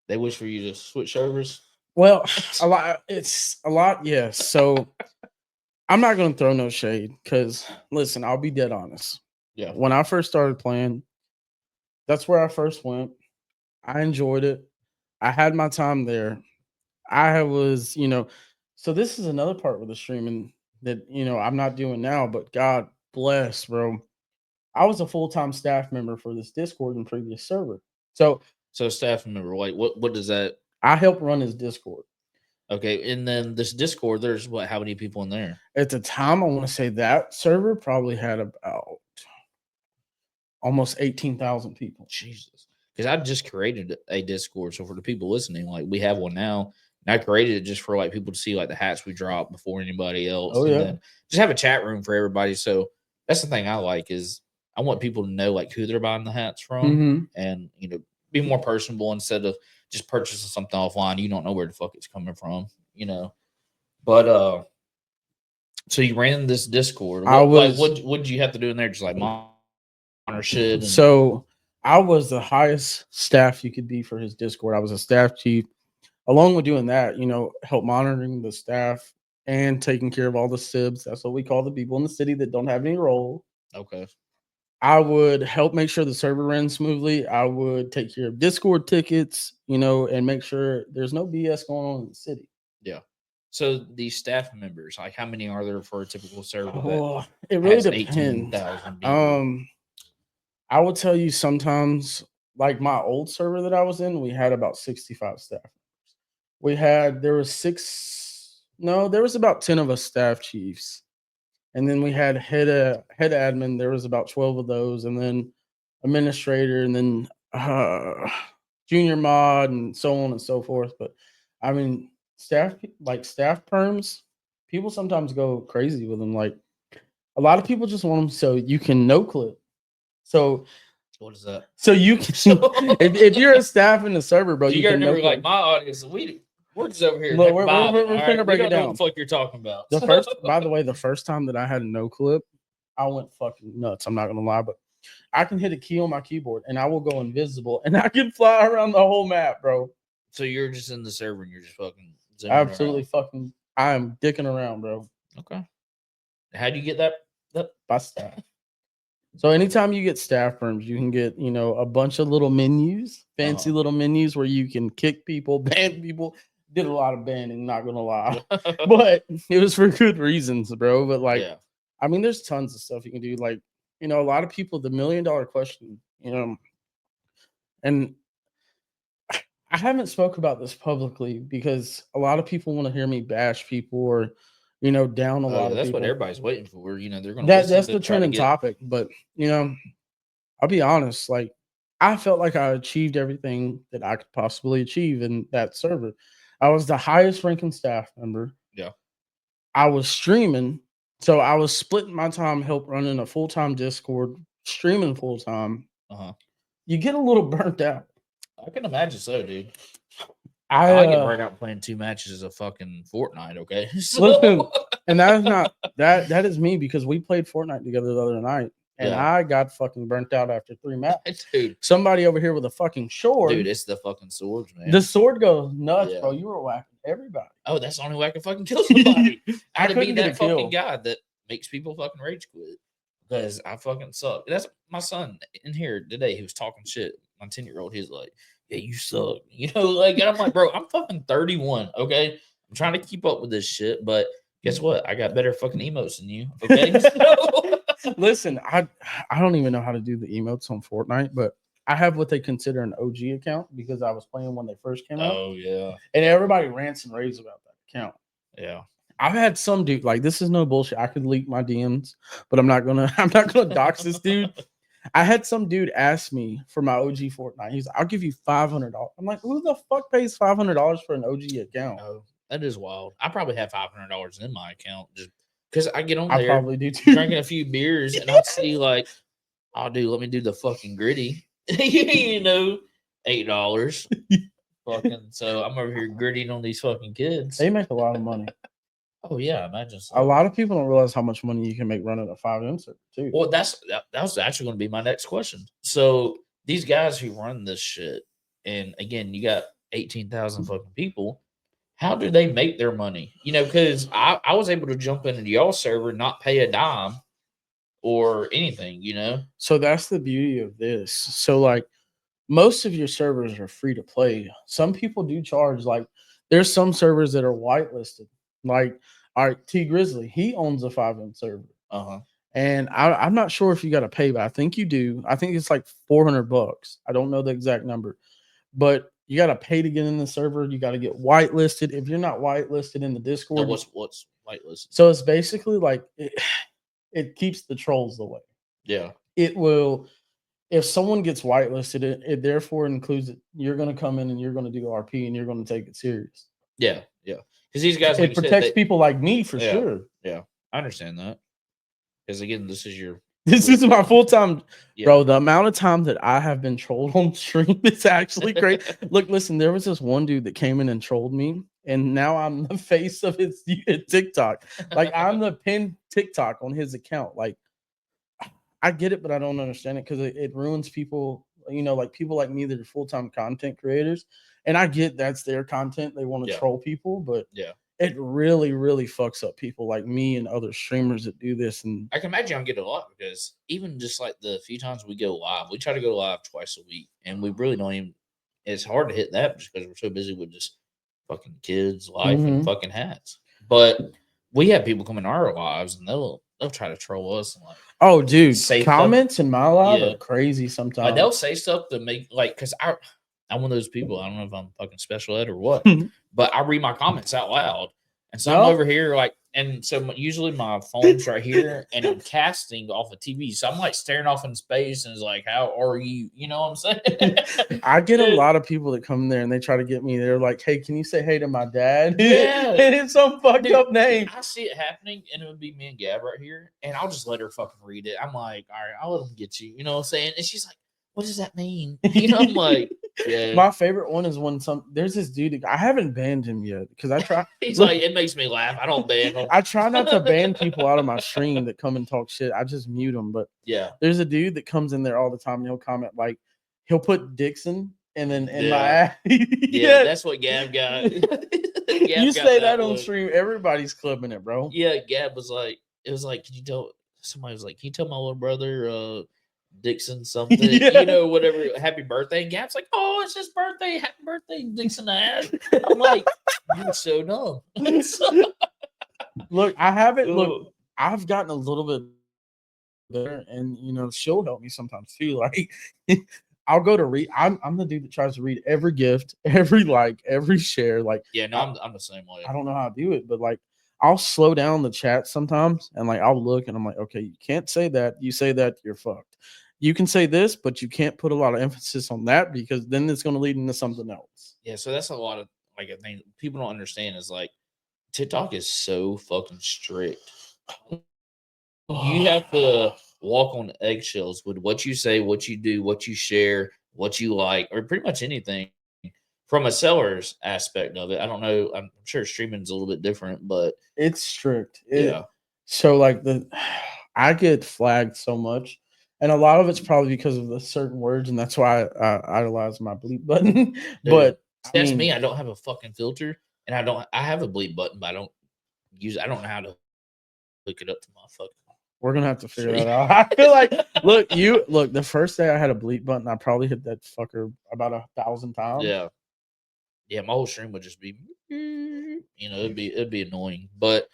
they wish for you to switch servers. Well, a lot. It's a lot. Yes. So I'm not going to throw no shade because listen, I'll be dead honest. Yeah. When I first started playing, that's where I first went. I enjoyed it. I had my time there. I was, so this is another part with the streaming that, I'm not doing now, but God bless, bro. I was a full-time staff member for this Discord and previous server. So staff member, like what does that? I help run his Discord. Okay, and then this Discord, there's how many people in there? At the time, I want to say that server probably had about almost 18,000 people. Jesus. Because I just created a Discord. So for the people listening, like we have one now. And I created it just for like people to see like the hats we drop before anybody else. Oh, yeah. And then just have a chat room for everybody. So that's the thing I like is I want people to know like who they're buying the hats from and be more personable instead of just purchasing something offline. You don't know where the fuck it's coming from, But so you ran this Discord. What did you have to do in there? Just like monitor shit. So I was the highest staff you could be for his Discord. I was a staff chief. Along with doing that, help monitoring the staff and taking care of all the sibs. That's what we call the people in the city that don't have any role. Okay. I would help make sure the server ran smoothly. I would take care of Discord tickets, and make sure there's no BS going on in the city. Yeah. So these staff members, like how many are there for a typical server? Oh, it really depends. I will tell you sometimes, like my old server that I was in, we had about 65 staff. There was about 10 of us staff chiefs. And then we had head admin. There was about 12 of those, and then administrator, and then junior mod, and so on and so forth. But I mean, staff perms, people sometimes go crazy with them. Like a lot of people just want them so you can no clip. So what is that? So you can if you're a staff in the server, bro, you can never like my audience. We're just over here. Look, we're finna break it down. Know what the fuck you're talking about. By the way, the first time that I had a no clip, I went fucking nuts. I'm not gonna lie, but I can hit a key on my keyboard and I will go invisible and I can fly around the whole map, bro. So you're just in the server and you're just fucking absolutely around. I am dicking around, bro. Okay. How do you get that? By staff. So anytime you get staff firms, you can get, a bunch of little menus, fancy little menus where you can kick people, ban people. Did a lot of banning, not gonna lie, but it was for good reasons, bro. But I mean, there's tons of stuff you can do. Like, a lot of people, the $1 million question, and I haven't spoke about this publicly because a lot of people want to hear me bash people or, down a lot of people. That's what everybody's waiting for. They're going to. That's the trending topic. But I'll be honest. Like, I felt like I achieved everything that I could possibly achieve in that server. I was the highest ranking staff member. Yeah. I was streaming. So I was splitting my time, help running a full-time Discord, streaming full-time. You get a little burnt out. I can imagine so, dude. I get burnt out playing 2 matches of fucking Fortnite, okay? Listen, and that is not that is me because we played Fortnite together the other night. and Yeah. I got fucking burnt out after 3 maps. Dude, Somebody over here with a fucking sword. dude, it's the fucking swords, man. The sword goes nuts, Yeah. bro. You were whacking everybody. Oh, that's the only way I can fucking kill somebody. I I gotta be couldn't get a that fucking kill. guy that makes people fucking rage quit. Because I fucking suck. That's my son in here today. He was talking shit. My 10-year-old, he's like, yeah, you suck. You know, like, and I'm like, bro, I'm fucking 31. Okay. I'm trying to keep up with this shit, but guess what? I got better fucking emotes than you. Okay. So, Listen, I don't even know how to do the emotes on Fortnite, but I have what they consider an OG account because I was playing when they first came out. oh yeah. And everybody rants and raves about that account. Yeah. I've had some dude like this is no bullshit. I could leak my DMs, but I'm not gonna dox this dude. I had some dude ask me for my OG Fortnite. He's like, I'll give you $500. I'm like, who the fuck pays $500 for an OG account? Oh, that is wild. I probably have $500 in my account just because I get on I there probably do too. drinking a few beers and I'll see like, oh dude, let me do the fucking gritty. You know, $8. Fucking so I'm over here gritting on these fucking kids. They make a lot of money. Oh yeah, imagine so. A lot of people don't realize how much money you can make running a 5M server too. Well, that was actually going to be my next question. So these guys who run this shit, and again, you got 18,000 fucking people. How do they make their money? You know, because I was able to jump into y'all server, not pay a dime or anything. You know. So that's the beauty of this. So like most of your servers are free to play. Some people do charge. Like there's some servers that are whitelisted. Like all right, T Grizzly, he owns a 5M server. And I'm not sure if you got to pay, but I think you do. I think it's like $400. I don't know the exact number, but you got to pay to get in the server. You got to get whitelisted. If you're not whitelisted in the Discord, No, what's whitelisted? So it's basically like it keeps the trolls away. Yeah. It will. If someone gets whitelisted, it therefore includes it. You're going to come in and you're going to do RP and you're going to take it serious. Yeah, yeah. Because these guys, it protects people like me for yeah, sure. Yeah, I understand that. Because again, this is my full time, bro. The amount of time that I have been trolled on stream is actually great. Look, listen, there was this one dude that came in and trolled me, and now I'm the face of his TikTok. Like I'm the pinned TikTok on his account. Like I get it, but I don't understand it because it ruins people. You know, like people like me that are full time content creators, and I get that's their content. They want to troll people, but it really, really fucks up people like me and other streamers that do this. And I can imagine I'm getting a lot because even just like the few times we go live, we try to go live twice a week, and we really don't even. It's hard to hit that just because we're so busy with just fucking kids, life, and fucking hats. But we have people come in our lives, and they'll try to troll us and like, oh, dude, comments in my live are crazy sometimes. Like they'll say stuff to make like because I'm one of those people. I don't know if I'm fucking special ed or what, but I read my comments out loud, and so I'm over here like, and so usually my phone's right here, and I'm casting off a TV, so I'm like staring off in space, and it's like, how are you? You know what I'm saying? I get a lot of people that come there and they try to get me. They're like, "Hey, can you say hey to my dad?" Yeah, and it's some fucked up name. I see it happening, and it would be me and Gab right here, and I'll just let her fucking read it. I'm like, all right, I'll let them get you. You know what I'm saying? And she's like, what does that mean? You know, I'm like, yeah. My favorite one is when there's this dude. I haven't banned him yet because I try. He's like, it makes me laugh. I don't ban him. I try not to ban people out of my stream that come and talk shit. I just mute them. But there's a dude that comes in there all the time and he'll comment like he'll put Dixon and then in my ass. That's what Gab got. You say that on stream, everybody's clubbing it, bro. Yeah, Gab was like, it was like, can you tell? Somebody was like, can you tell my little brother? Dixon something, you know, whatever. Happy birthday. And Gab's like, oh, it's his birthday. Happy birthday, Dixon ass. I'm like, you're so dumb. Look, I haven't. Look, I've gotten a little bit better, and you know, she'll help me sometimes too. Like, I'll go to read. I'm the dude that tries to read every gift, every like, every share. Like, yeah, no, I'm the same way. I don't know how to do it, but like, I'll slow down the chat sometimes, and like, I'll look, and I'm like, okay, you can't say that. You say that, you're fucked. You can say this, but you can't put a lot of emphasis on that because then it's going to lead into something else. Yeah, so that's a lot of like a thing people don't understand is like TikTok is so fucking strict. You have to walk on eggshells with what you say, what you do, what you share, what you like, or pretty much anything from a seller's aspect of it. I don't know. I'm sure streaming is a little bit different, but it's strict. So like I get flagged so much. and a lot of it's probably because of the certain words, and that's why I idolize my bleep button. Yeah. But I That's mean, me. I don't have a fucking filter, and I have a bleep button, but I don't use it. I don't know how to hook it up to my fucking we're gonna have to figure stream. that out. I feel like, look. The first day I had a bleep button, I probably hit that fucker about 1,000 times. Yeah. Yeah, my whole stream would just be, it'd be annoying. But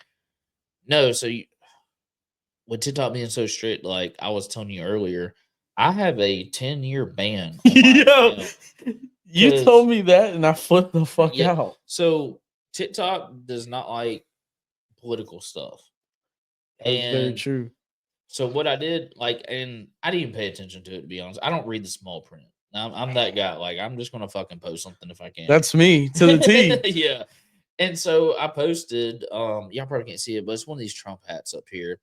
no, so with TikTok being so strict, like I was telling you earlier, I have a 10-year ban on my Yo, account. you 'Cause- told me that, and I flipped the fuck Yeah. out. So TikTok does not like political stuff. That's very And true. so what I did, like, and I didn't even pay attention to it, to be honest. I don't read the small print. I'm that guy. Like, I'm just gonna fucking post something if I can. That's me to the T. Yeah. And so I posted, y'all probably can't see it, but it's one of these Trump hats up here.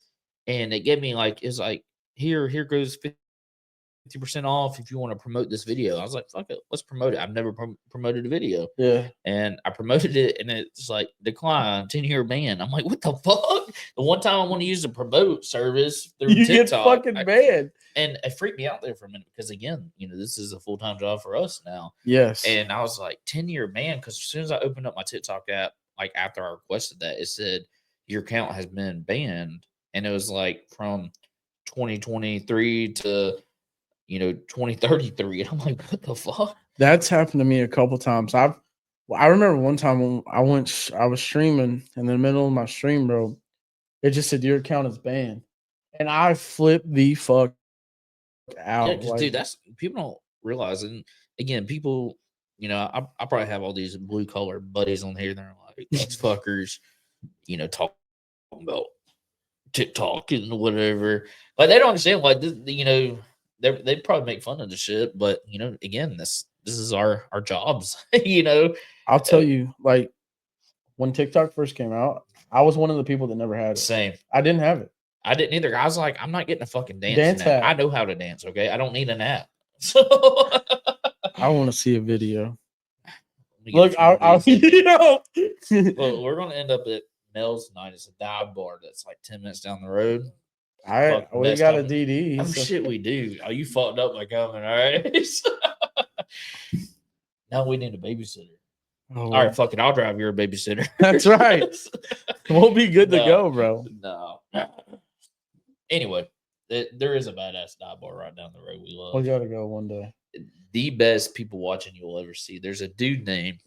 And it gave me like, it's like, here goes 50% off if you want to promote this video. I was like, fuck it, let's promote it. I've never promoted a video. Yeah. And I promoted it, and it's like decline 10-year ban. I'm like, what the fuck? The one time I want to use the promote service through You get TikTok, fucking banned. and it freaked me out there for a minute because again, this is a full-time job for us now. Yes. And I was like, 10-year ban, because as soon as I opened up my TikTok app, like after I requested that, it said your account has been banned, and it was like from 2023 to 2033, and I'm like, what the fuck? That's happened to me a couple times. I remember one time when I was streaming, and in the middle of my stream, bro, it just said your account is banned, and I flipped the fuck out. Yeah, because dude, that's people don't realize. And again, people, I probably have all these blue collar buddies on here. They're like, these fuckers, talking about TikTok and whatever. Like they don't understand. Like this, they probably make fun of the shit, but again, this is our jobs. I'll tell you, like when TikTok first came out, I was one of the people that never had it. Same. I didn't have it. I didn't either. I was like, I'm not getting a fucking Dance app. app. I know how to dance. Okay, I don't need an app. So I want to see a video. let me get a Look, few more I'll these. Well, we're gonna end up at Mel's tonight. It's a dive bar that's like 10 minutes down the road. I we best got a time. DD. Oh so- shit, we do. Oh, you fucked up by coming. All right. Now we need a babysitter. Oh, All right, fuck it. I'll drive. You're a babysitter. That's right. We'll be good to No. go, bro. No. Anyway, there is a badass dive bar right down the road we love. We gotta go one day. The best people watching you'll ever see. There's a dude named,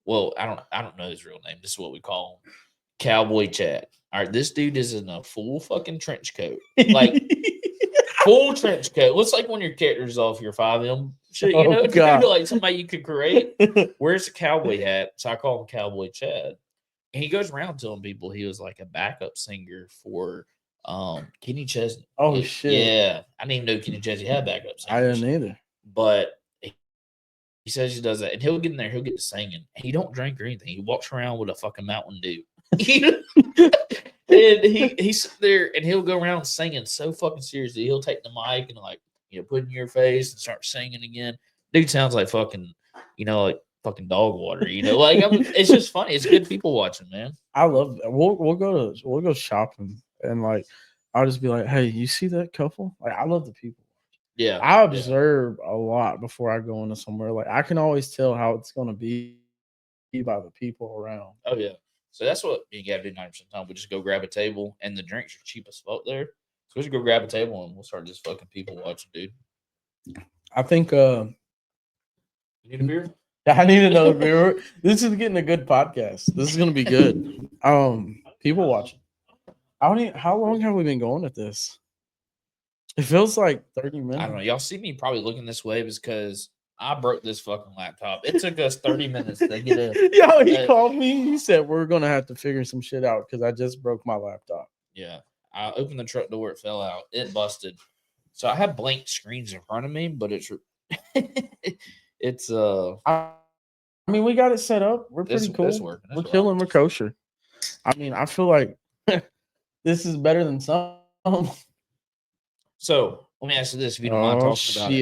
well, I don't know his real name. This is what we call him, Cowboy Chad. All right, this dude is in a full fucking trench coat, like full trench coat. Looks like one of your characters off your 5M shit. You know, God. like somebody you could create. Wears a cowboy hat, so I call him Cowboy Chad. And he goes around telling people he was like a backup singer for Kenny Chesney. Oh shit! Yeah, I didn't even know Kenny Chesney had backup I singers. didn't either. But he says he does that, and he'll get in there, he'll get to singing. He don't drink or anything. He walks around with a fucking Mountain Dew. And he sits there and he'll go around singing so fucking seriously. He'll take the mic and like put it in your face and start singing again. Dude sounds like fucking like fucking dog water. Like it's just funny. It's good people watching, man. I love that. We'll go shopping and like I'll just be like, hey, you see that couple? Like I love the people. Yeah, I observe a lot before I go into somewhere. Like I can always tell how it's gonna be by the people around. Oh yeah. So that's what me and Gab do 90% of the time. We just go grab a table, and the drinks are cheap as fuck there. So we just go grab a table and we'll start just fucking people watching, dude. I think You need a beer? I need another beer. This is getting a good podcast. This is gonna be good. People watching. How long have we been going at this? It feels like 30 minutes. I don't know. Y'all see me probably looking this way because I broke this fucking laptop. It took us 30 minutes to get it. Yo, he called me. He said we're gonna have to figure some shit out because I just broke my laptop. Yeah. I opened the truck door, it fell out. It busted. So I have blank screens in front of me, but it's I mean, we got it set up. We're pretty cool. It's working. We're chilling. We're kosher. I mean, I feel like this is better than some. So let me ask you this: if you don't mind talking about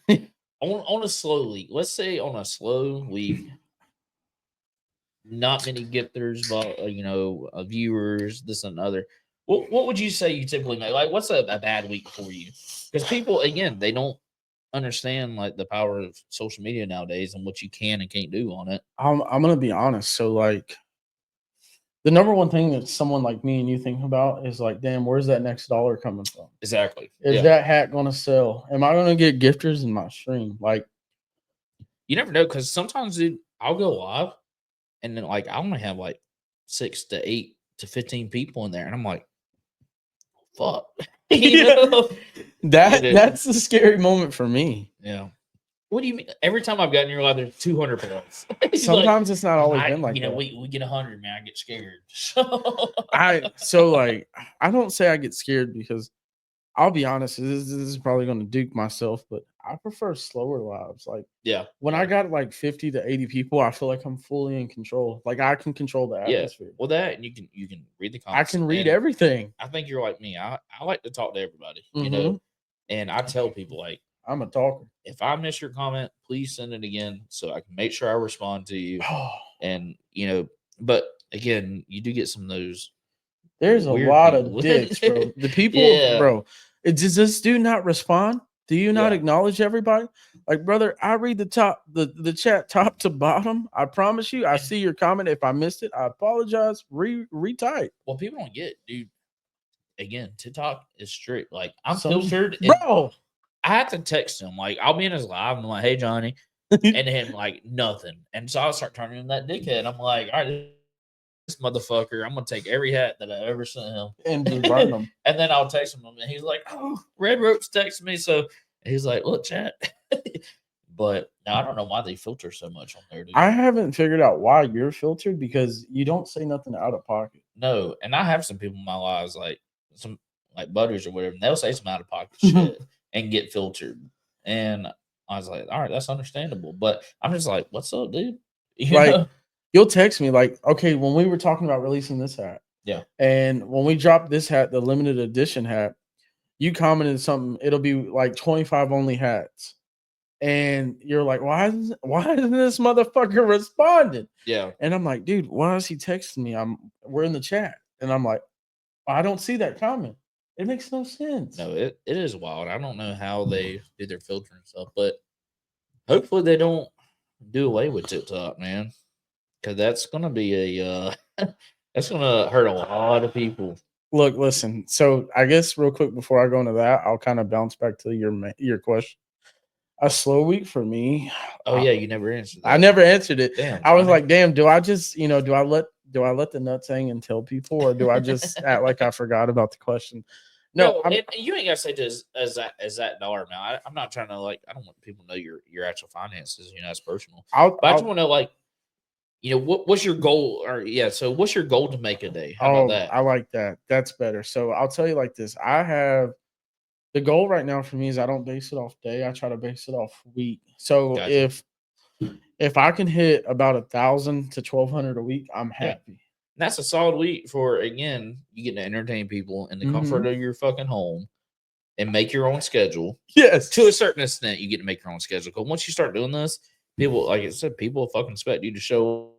it, on a slow week, let's say on a slow week, not many gifters, but viewers, this and other. What would you say you typically make? Like, what's a bad week for you? Because people, again, they don't understand like the power of social media nowadays and what you can and can't do on it. I'm gonna be honest. So like the number one thing that someone like me and you think about is like, damn, where's that next dollar coming from? Exactly. Is Yeah. that hat gonna sell? Am I gonna get gifters in my stream? Like, You never know, because sometimes, dude, I'll go live and then like I only have like 6 to 8 to 15 people in there, and I'm like, fuck, you yeah, know? Yeah, dude. that's the scary moment for me. Yeah. What do you mean? Every time I've gotten your live, there's 200 plus. He's like, Sometimes it's not always been like that. we get 100, man. I get scared. So like I don't say I get scared because I'll be honest, this is probably gonna duke myself, but I prefer slower lives. Like Yeah. when I got like 50 to 80 people, I feel like I'm fully in control. Like I can control the Yeah. atmosphere. Well, that, and you can read the I comments. can read and everything. I think you're like me. I like to talk to everybody, Mhm. and I tell people like, I'm a talker. if I miss your comment, please send it again so I can make sure I respond to you. And but again, you do get some of those There's a weird lot of people. dicks, bro. The people, Yeah. bro. Does this dude not respond? Do you not Yeah. acknowledge everybody? Like, brother, I read the chat top to bottom. I promise you, I see your comment. If I missed it, I apologize. Retype. Well, people don't get, dude. Again, TikTok is strict. Like, I'm Some filtered, and bro. I have to text him. Like, I'll be in his live, and I'm like, "Hey, Johnny," and him like nothing. And so I'll start turning him that dickhead. I'm like, "All right, this motherfucker, I'm gonna take every hat that I ever sent him and just burn them. and then I'll text him, and he's like, "Oh, Red Rope's texting me." So he's like, "Look, chat." But now I don't know why they filter so much on there, dude. I haven't figured out why you're filtered because you don't say nothing out of pocket. No, and I have some people in my lives, like some like butters or whatever, and they'll say some out of pocket shit and get filtered. And I was like, all right, that's understandable. But I'm just like, what's up, dude? You Like, know? you'll text me like, okay, when we were talking about releasing this hat, Yeah. and when we dropped this hat, the limited edition hat, you commented something. It'll be like 25 only hats, and you're like, why isn't this motherfucker responding? Yeah. And I'm like, dude, why is he texting me? We're in the chat, and I'm like, I don't see that comment. It makes no sense. No, it is wild. I don't know how they did their filtering stuff, but hopefully they don't do away with TikTok, man. Cause that's gonna be a that's gonna hurt a lot of people. Look, listen. So I guess real quick before I go into that, I'll kind of bounce back to your question. A slow week for me. Oh yeah, you never answered I that. never answered it. Damn, I was Johnny. like, damn, do I just, do I let the nuts hang and tell people, or do I just act like I forgot about the question? No, No, and you ain't gotta say this as that dollar amount. I'm not trying to like. I don't want people to know your actual finances. It's personal. But I just want to know, like, what's your goal? Or yeah, so what's your goal to make a day? How about that? I like that. That's better. So I'll tell you like this. I have the goal right now for me is I don't base it off day. I try to base it off week. So Gotcha. if I can hit about 1,000 to 1,200 a week, I'm Yeah. happy. That's a solid week for, again, you get to entertain people in the comfort of your fucking home and make your own schedule. Yes. To a certain extent, you get to make your own schedule. Because once you start doing this, people, like I said, people fucking expect you to show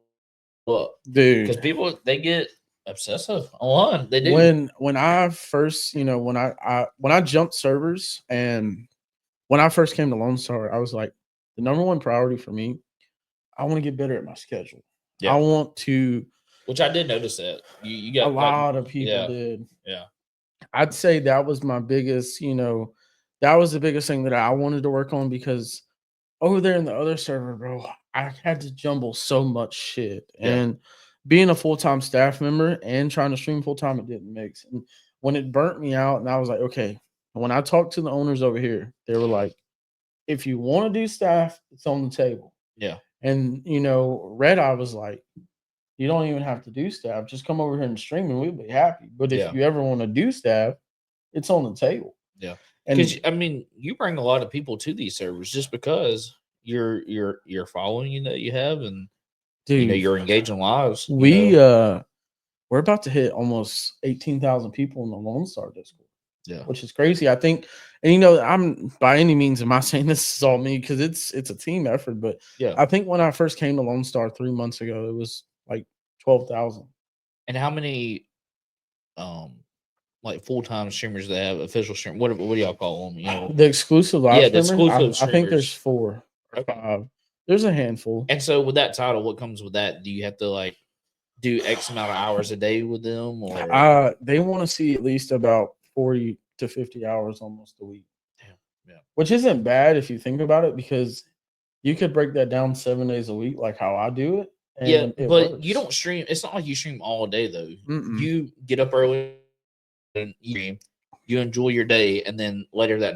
up. Dude. Because people, they get obsessive online. They do. When I first, when I jumped servers and when I first came to Lone Star, I was like, the number one priority for me, I want to get better at my schedule. Yeah. I want to. Which I did notice that you got a lot of people did. Yeah. I'd say that was my biggest, that was the biggest thing that I wanted to work on because over there in the other server, bro, I had to jumble so much shit. Yeah. And being a full-time staff member and trying to stream full-time, it didn't mix. And when it burnt me out, and I was like, okay, when I talked to the owners over here, they were like, if you want to do staff, it's on the table. Yeah. And Red Eye was like, you don't even have to do staff. Just come over here and stream and we'll be happy. But if you ever want to do staff, it's on the table. Yeah. And Because I mean, you bring a lot of people to these servers just because you're following you have, and dude, you're engaging lives. We're about to hit almost 18,000 people in the Lone Star Discord. Yeah. Which is crazy. I think, and I'm by any means am I saying this is all me because it's a team effort, but yeah, I think when I first came to Lone Star 3 months ago, it was like 12,000. And how many like full-time streamers that have official stream. What do y'all call them? You know, The exclusive live yeah, the streamers, exclusive I think there's streamers. 4 or Okay. 5. There's a handful. And so with that title, what comes with that? Do you have to like do X amount of hours a day with them, or They want to see at least about 40 to 50 hours almost a week. damn, yeah, Which isn't bad if you think about it, because you could break that down 7 days a week, like how I do it, yeah, and it but works. you don't stream. It's not like you stream all day though. Mm-mm. You get up early and you stream. You enjoy your day, and then later that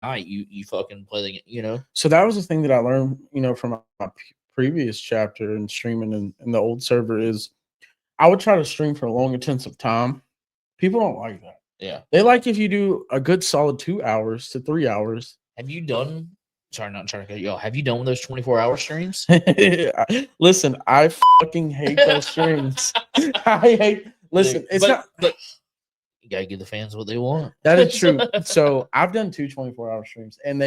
night, you fucking play the game. You know. So that was the thing that I learned, from my previous chapter in streaming in the old server is I would try to stream for a long, intensive time. People don't like that. Yeah. They like if you do a good solid 2 hours to 3 hours. Have you done? Sorry, not trying to cut you off. Have you done those 24-hour streams? Listen, I fucking hate those streams. I hate. Listen, Dude, it's not. But you gotta give the fans what they want. That is true. So I've done 2 24-hour streams, and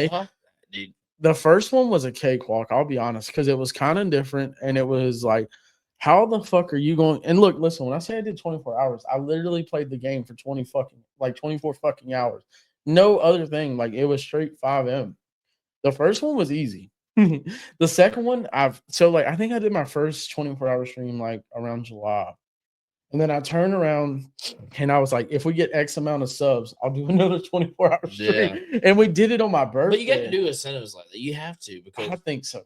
Dude. the first one was a cakewalk. I'll be honest, because it was kind of different, and it was like, how the fuck are you going? And look, listen, when I say I did 24 hours, I literally played the game for 24 fucking hours. No other thing. Like, it was straight 5M. The first one was easy. The second one, I think I did my first 24-hour stream like around July. And then I turned around and I was like, if we get X amount of subs, I'll do another 24-hour stream. Yeah. And we did it on my birthday. But you got to do incentives like that. You have to, because I think so.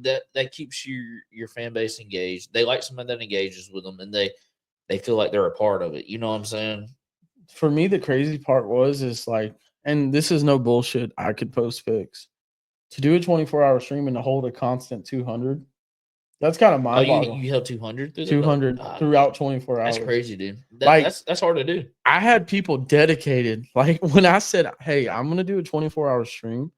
That keeps your fan base engaged. They like somebody that engages with them, and they feel like they're a part of it. You know what I'm saying? For me, the crazy part is like, and this is no bullshit, I could post pics. To do a 24-hour stream and to hold a constant 200, that's kind of mind-boggling. You held 200 through 200 throughout 24 hours. That's crazy, dude. That's hard to do. I had people dedicated. Like, when I said, hey, I'm going to do a 24-hour stream,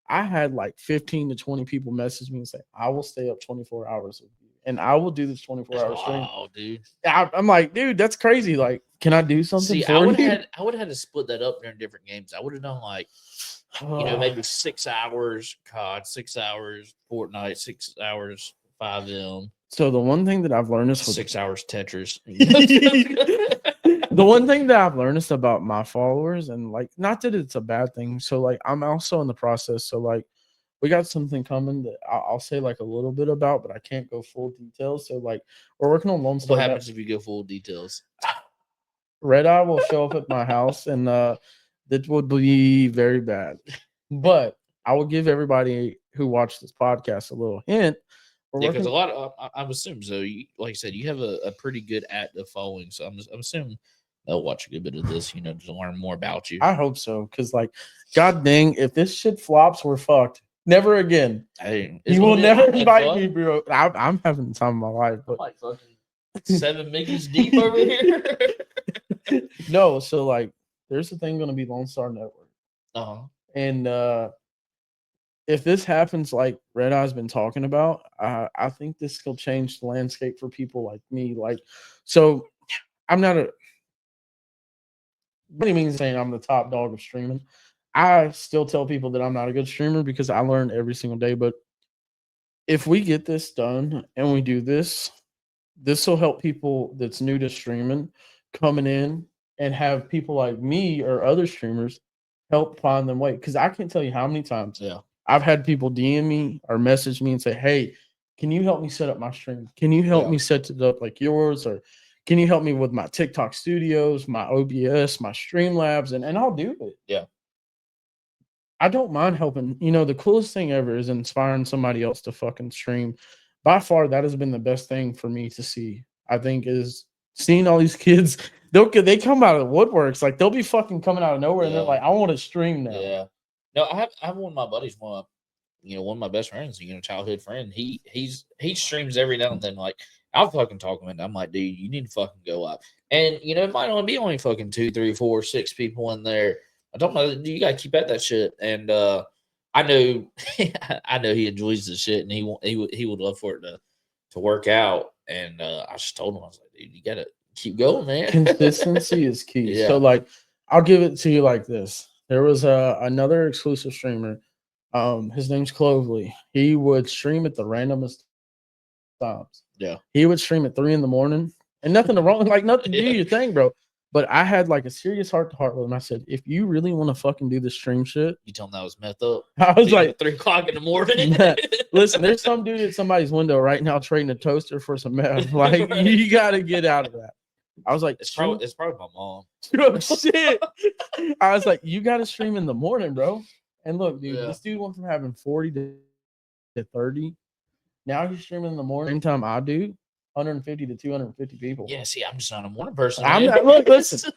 I had like 15 to 20 people message me and say, I will stay up 24 hours with you, and I will do this 24-hour stream. Oh, dude. I'm like, dude, that's crazy. Like, can I do something for you? I would have had to split that up during different games. I would have done like, maybe 6 hours COD, 6 hours Fortnite, 6 hours 5M. So the one thing that I've learned is 6 hours Tetris. The one thing that I've learned is about my followers, and like, not that it's a bad thing. So like, I'm also in the process. So like, we got something coming that I'll say like a little bit about, but I can't go full details. So like, we're working on Lone Star. What happens if you go full details? Red Eye will show up at my house, and that would be very bad. But I will give everybody who watched this podcast a little hint. Yeah, because a lot of I'm assuming so. Like I said, you have a pretty good active following, so I'm assuming they'll watch a good bit of this, to learn more about you. I hope so, because like, god dang, if this shit flops, we're fucked. Never again. Hey, you will never invite me, bro. I'm having the time of my life, but I'm like fucking 7 Mickeys deep over here. No, so like, there's a thing going to be Lone Star Network. And if this happens, like Red Eye's been talking about, I think this will change the landscape for people like me. Like, so I'm not what do you mean saying I'm the top dog of streaming? I still tell people that I'm not a good streamer because I learn every single day. But if we get this done and we do this will help people that's new to streaming coming in, and have people like me or other streamers help find them way. Because I can't tell you how many times I've had people DM me or message me and say, hey, can you help me set up my stream? Can you help me set it up like yours? Or can you help me with my TikTok studios, my OBS, my Streamlabs? And I'll do it. Yeah. I don't mind helping. The coolest thing ever is inspiring somebody else to fucking stream. By far, that has been the best thing for me to see, I think, is seeing all these kids. They come out of the woodworks. Like, they'll be fucking coming out of nowhere, and they're like, I want to stream now. Yeah. No, I have one of my buddies, one of my best friends, childhood friend. He streams every now and then. Like, I'll fucking talk him, and I'm like, dude, you need to fucking go up. And it might only fucking 2, 3, 4, 6 people in there. I told him, you gotta keep at that shit. And I know he enjoys the shit, and he would love for it to work out. And I just told him, I was like, dude, you gotta keep going, man. Consistency is key. Yeah. So like, I'll give it to you like this. There was another exclusive streamer. His name's Clovely. He would stream at the randomest times. Yeah. He would stream at 3 a.m. and nothing wrong, like nothing. Do your thing, bro. But I had like a serious heart to heart with him. I said, if you really want to fucking do the stream shit, You tell him that was messed up. I was like, 3 o'clock in the morning. listen, there's some dude at somebody's window right now trading a toaster for some meth. Like, Right. you got to get out of that. I was like, It's probably my mom. oh, shit. I was like, you got to stream in the morning, bro. And look, dude, Yeah. this dude went from having 40 to 30. Now he's streaming in the morning. Same time I do, 150 to 250 people. Yeah, see, I'm just not a morning person. I'm man. not. Look, listen.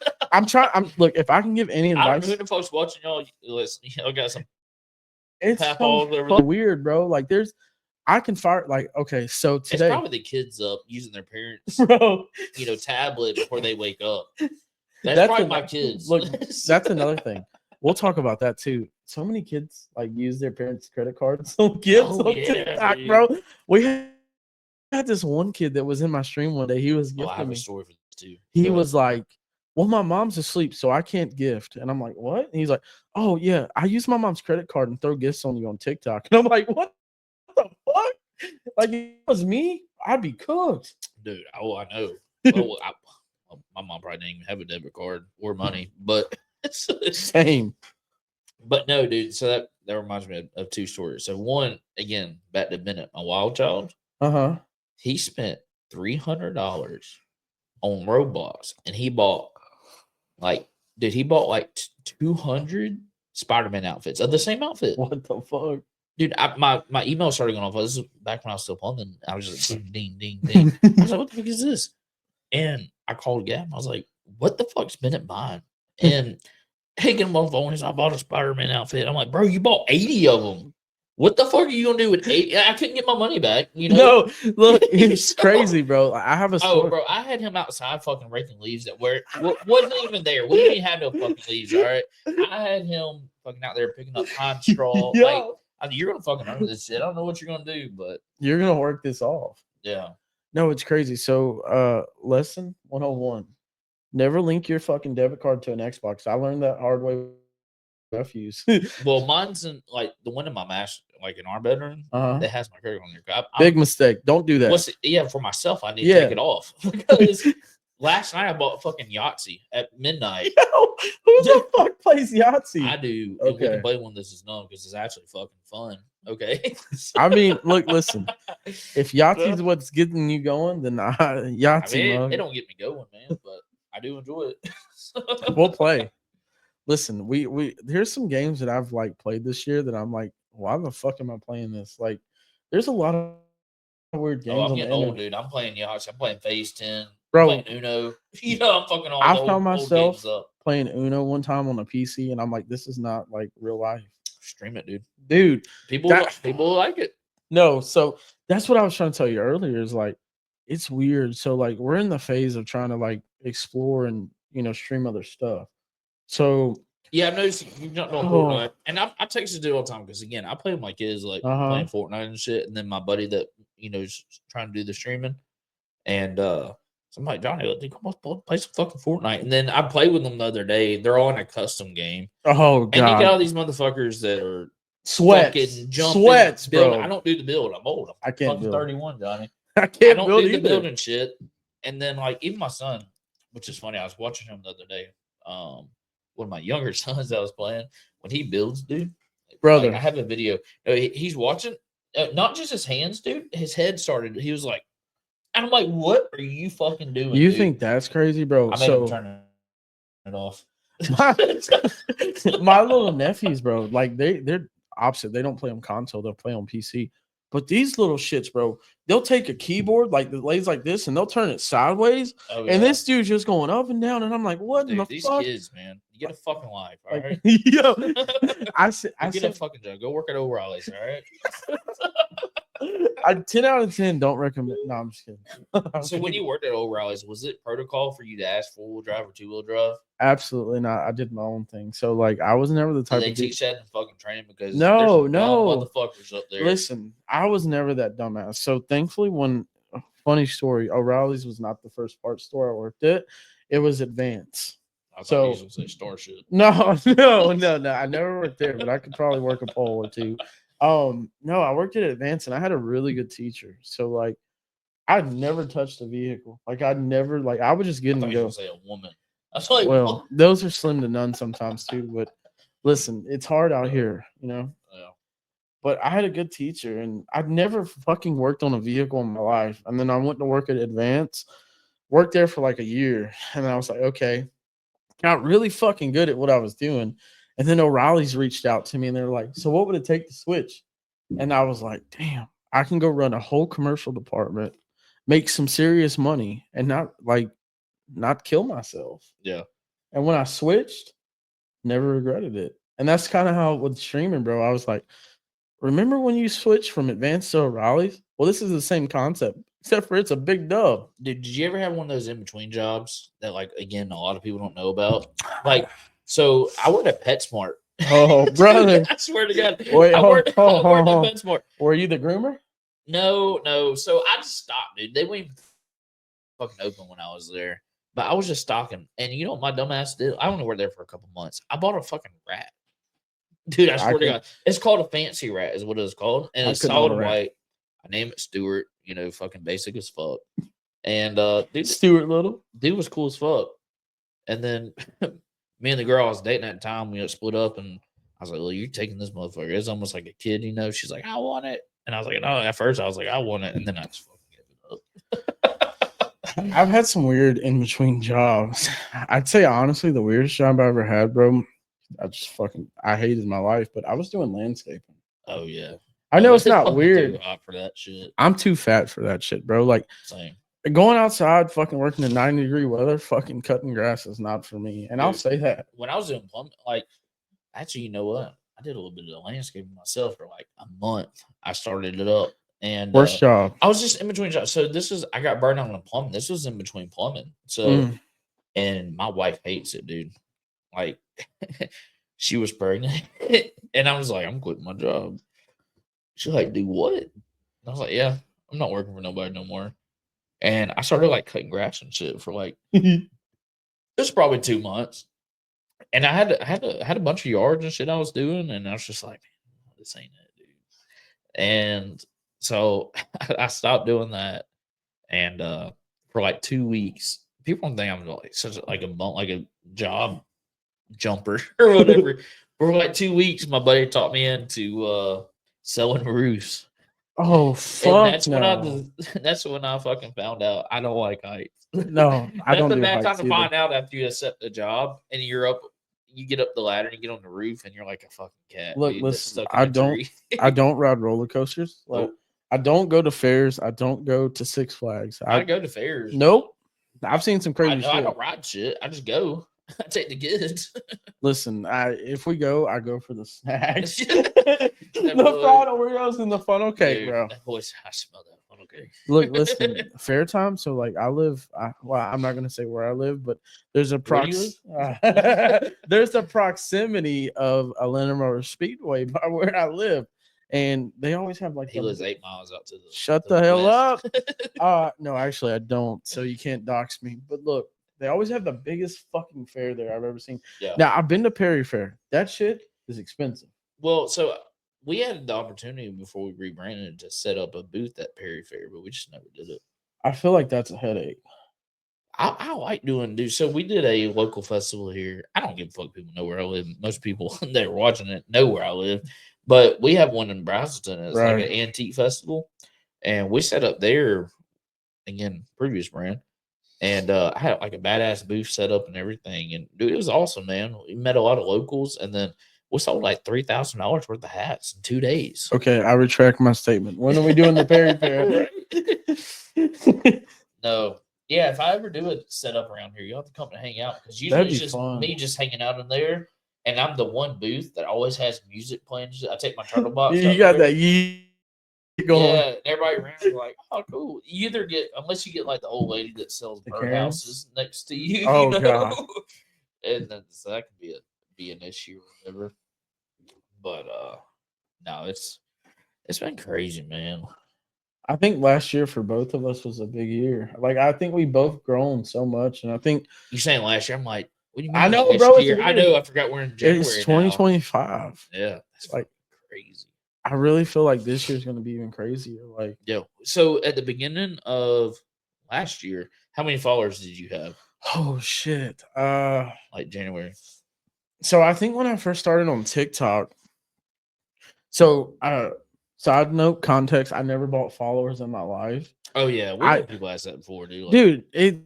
Look. If I can give any I don't know advice, who the folks watching y'all. Listen, y'all got some it's papaws over so there. weird, bro. Like, I can fire. Like, okay, so It's today, probably the kids up using their parents, bro. tablet before they wake up. That's probably my kids. Look, that's another thing. We'll talk about that too. So many kids like use their parents' credit cards. Some kids Oh, on yeah, TikTok, dude. bro. We had this one kid that was in my stream one day. He was Oh, I gifting have me. a story for this too. He Go was ahead. like, well, my mom's asleep, so I can't gift. And I'm like, what? And he's like, oh, yeah, I use my mom's credit card and throw gifts on you on TikTok. And I'm like, what the fuck? Like, if it was me, I'd be cooked. Dude, I know. Well, my mom probably didn't even have a debit card or money, but Same. But no, dude. So that reminds me of 2 stories. So one, again, back to Bennett, my wild child. Uh-huh. He spent $300 on Roblox, and he bought like 200 Spider-Man outfits of the same outfit. What the fuck? Dude, my email started going off. This is back when I was still playing. I was just like, ding, ding, ding. I was like, what the fuck is this? And I called Gavin. I was like, what the fuck's Bennett buying? And taking him on the phone, he's like, I bought a Spider-Man outfit. I'm like, bro, you bought 80 of them. What the fuck are you gonna do with 80? I couldn't get my money back. No, look, it's crazy, bro. I have a story. Oh, bro, I had him outside fucking raking leaves that wasn't even there. We didn't even have no fucking leaves, all right? I had him fucking out there picking up pine straw. Yo. Like, you're gonna fucking earn this shit. I don't know what you're gonna do, but You're gonna work this off. yeah. No, it's crazy. So lesson 101. Never link your fucking debit card to an Xbox. I learned that hard way with nephews. Well, mine's in like the one in my master, like in our bedroom, that has my credit on there. Big mistake. Don't do that. Yeah, for myself, I need to take it off because last night I bought fucking Yahtzee at midnight. Yo, who the fuck plays Yahtzee? I do. And we Okay. can play one this is known because it's actually fucking fun. Okay. I mean, look, listen. If Yahtzee's what's getting you going, then Yahtzee. It don't get me going, man, but I do enjoy it. We'll play. Listen, we here's some games that I've like played this year that I'm like, why the fuck am I playing this? Like, there's a lot of weird games. I'm on getting the old, internet. dude. I'm playing Yahtzee. I'm playing Phase 10. Bro. I'm playing Uno. I'm fucking all I the found old myself games up. playing Uno one time on a PC, and I'm like, this is not like real life. Stream it, dude. Dude, People like it. No, so that's what I was trying to tell you earlier. Is like, it's weird. So like, we're in the phase of trying to like explore and stream other stuff. So yeah, I've noticed you jumped on Fortnite, and I text you all the time because again, I play with my kids like playing Fortnite and shit, and then my buddy that is trying to do the streaming, and so I'm like, Johnny, come on, play some fucking Fortnite, and then I played with them the other day. They're all in a custom game. Oh god, and you got all these motherfuckers that are fucking jumping, sweats, building. bro. I don't do the build. I'm old. I can't build. 31, Johnny. I can't don't build do either. the building shit. And then like even my son, which is funny, I was watching him the other day. One of my younger sons that I was playing when he builds, dude. Brother, like, I have a video. He's watching, not just his hands, dude. His head started. He was like, and I'm like, what are you fucking doing? You dude? think that's crazy, bro? I made him turn it off. My little nephews, bro, like they're opposite. They don't play on console, they'll play on PC. But these little shits, bro, they'll take a keyboard like the lays like this and they'll turn it sideways. Oh, yeah. And this dude's just going up and down. And I'm like, what in the these fuck? Kids, man, you get a fucking life, all right? Yo, I said, get a fucking job. Go work at O'Reilly's, all right? 10 out of 10 don't recommend. No, I'm just kidding. So when you worked at O'Reilly's, was it protocol for you to ask 4-wheel drive or 2-wheel drive? Absolutely not. I did my own thing. So like I was never the type Did of they teach that in fucking training? Because no motherfuckers up there. Listen, I was never that dumbass. So thankfully, funny story, O'Reilly's was not the first parts store I worked at. It was Advance. I thought you was gonna say Starship. No. I never worked there, but I could probably work a pole or two. No, I worked at Advance and I had a really good teacher. So like I'd never touched a vehicle. Like I'd never I would just get in and go. Say a woman. I was like, Well, what? those are slim to none sometimes too. But listen, it's hard out here, you know. Yeah. But I had a good teacher, and I'd never fucking worked on a vehicle in my life. And then I went to work at Advance, worked there for like a year, and I was like, okay, got really fucking good at what I was doing. And then O'Reilly's reached out to me, and they're like, so what would it take to switch? And I was like, damn, I can go run a whole commercial department, make some serious money, and not kill myself. Yeah. And when I switched, never regretted it. And that's kind of how with streaming, bro. I was like, remember when you switched from Advanced to O'Reilly's? Well, this is the same concept, except for it's a big dub. Dude, did you ever have one of those in between jobs that, like, again, a lot of people don't know about? Like, so I worked at PetSmart. Oh, brother. I swear to God. Wait, I worked at hold. PetSmart. Were you the groomer? No. So I just stopped, dude. They weren't even fucking open when I was there. But I was just stocking. And you know what my dumb ass did? I only worked there for a couple months. I bought a fucking rat. Dude, I swear to God. It's called a fancy rat, is what it's called. And it's solid white. I named it Stuart, fucking basic as fuck. And dude, Stuart Little. Dude was cool as fuck. And then me and the girl I was dating at the time, we split up, and I was like, well, you're taking this motherfucker. It's almost like a kid, She's like, I want it. And I was like, no, at first I was like, I want it. And then I just fucking gave it up. I've had some weird in between jobs. I'd say honestly, the weirdest job I ever had, bro. I hated my life, but I was doing landscaping. Oh yeah. I know it's not weird. Too hot for that shit. I'm too fat for that shit, bro. Like same. Going outside, fucking working in 90-degree weather, fucking cutting grass is not for me. And Dude, I'll say that. When I was doing plumbing, actually, you know what? I did a little bit of landscaping myself for like a month. I started it up. And worst job. I was just in between jobs. So I got burned out on plumbing. This was in between plumbing. So and my wife hates it, dude. Like she was pregnant. And I was like, I'm quitting my job. She's like, do what? And I was like, yeah, I'm not working for nobody no more. And I started like cutting grass and shit for like it was probably 2 months. And I had a bunch of yards and shit I was doing, and I was just like, man, this ain't it, dude. And so I stopped doing that. And for like 2 weeks, people think I'm like such a job jumper or whatever. For like 2 weeks, my buddy taught me into selling roofs. Oh fuck! That's when I fucking found out I don't like heights. No, I don't. That's the bad time to find out after you accept the job and you get up the ladder and you get on the roof and you're like a fucking cat. Look, dude, listen, I don't ride roller coasters. Like I don't go to fairs. I don't go to Six Flags. I go to fairs. Nope. I've seen some crazy shit. I don't ride shit. I just go. I take the kids. Listen, if we go, I go for the snacks. The fried Oreos and the funnel cake, dude, bro. I smell that funnel cake. Look, listen, fair time. So, like, I'm not gonna say where I live, but there's a there's a proximity of Atlanta Motor Speedway by where I live, and they always have like he lives 8 miles out to the. Shut the hell up. No, actually, I don't. So you can't dox me. But look. They always have the biggest fucking fair there I've ever seen. Yeah. Now, I've been to Perry Fair. That shit is expensive. Well, so we had the opportunity before we rebranded to set up a booth at Perry Fair, but we just never did it. I feel like that's a headache. I like dude. So we did a local festival here. I don't give a fuck people know where I live. Most people that are watching it know where I live. But we have one in Brazelton. It's like an antique festival. And we set up there, again, previous brand. And I had like a badass booth set up and everything. And dude, it was awesome, man. We met a lot of locals, and then we sold like $3,000 worth of hats in 2 days. Okay, I retract my statement. When are we doing the Perry Fair? No. Yeah, if I ever do a setup around here, you'll have to come and hang out. Because usually it's just fun. Me just hanging out in there. And I'm the one booth that always has music playing. I take my turtle box. You got that going. Yeah, and everybody around is like, oh, cool. You either unless you get like the old lady that sells birdhouses next to you. Oh, God. And then so that could be an issue or whatever. But no, it's been crazy, man. I think last year for both of us was a big year. Like I think we both grown so much, and I think you're saying last year. I'm like, what do you mean? I know, bro. I know. I forgot we're in January. It's 2025. Now. Yeah, it's like crazy. I really feel like this year's going to be even crazier. Like, yeah. So at the beginning of last year, How many followers did you have? Oh shit. Like January. So I think when I first started on TikTok, so side note context, I never bought followers in my life. Oh yeah, we I had people ask that before, dude. Like, dude, it's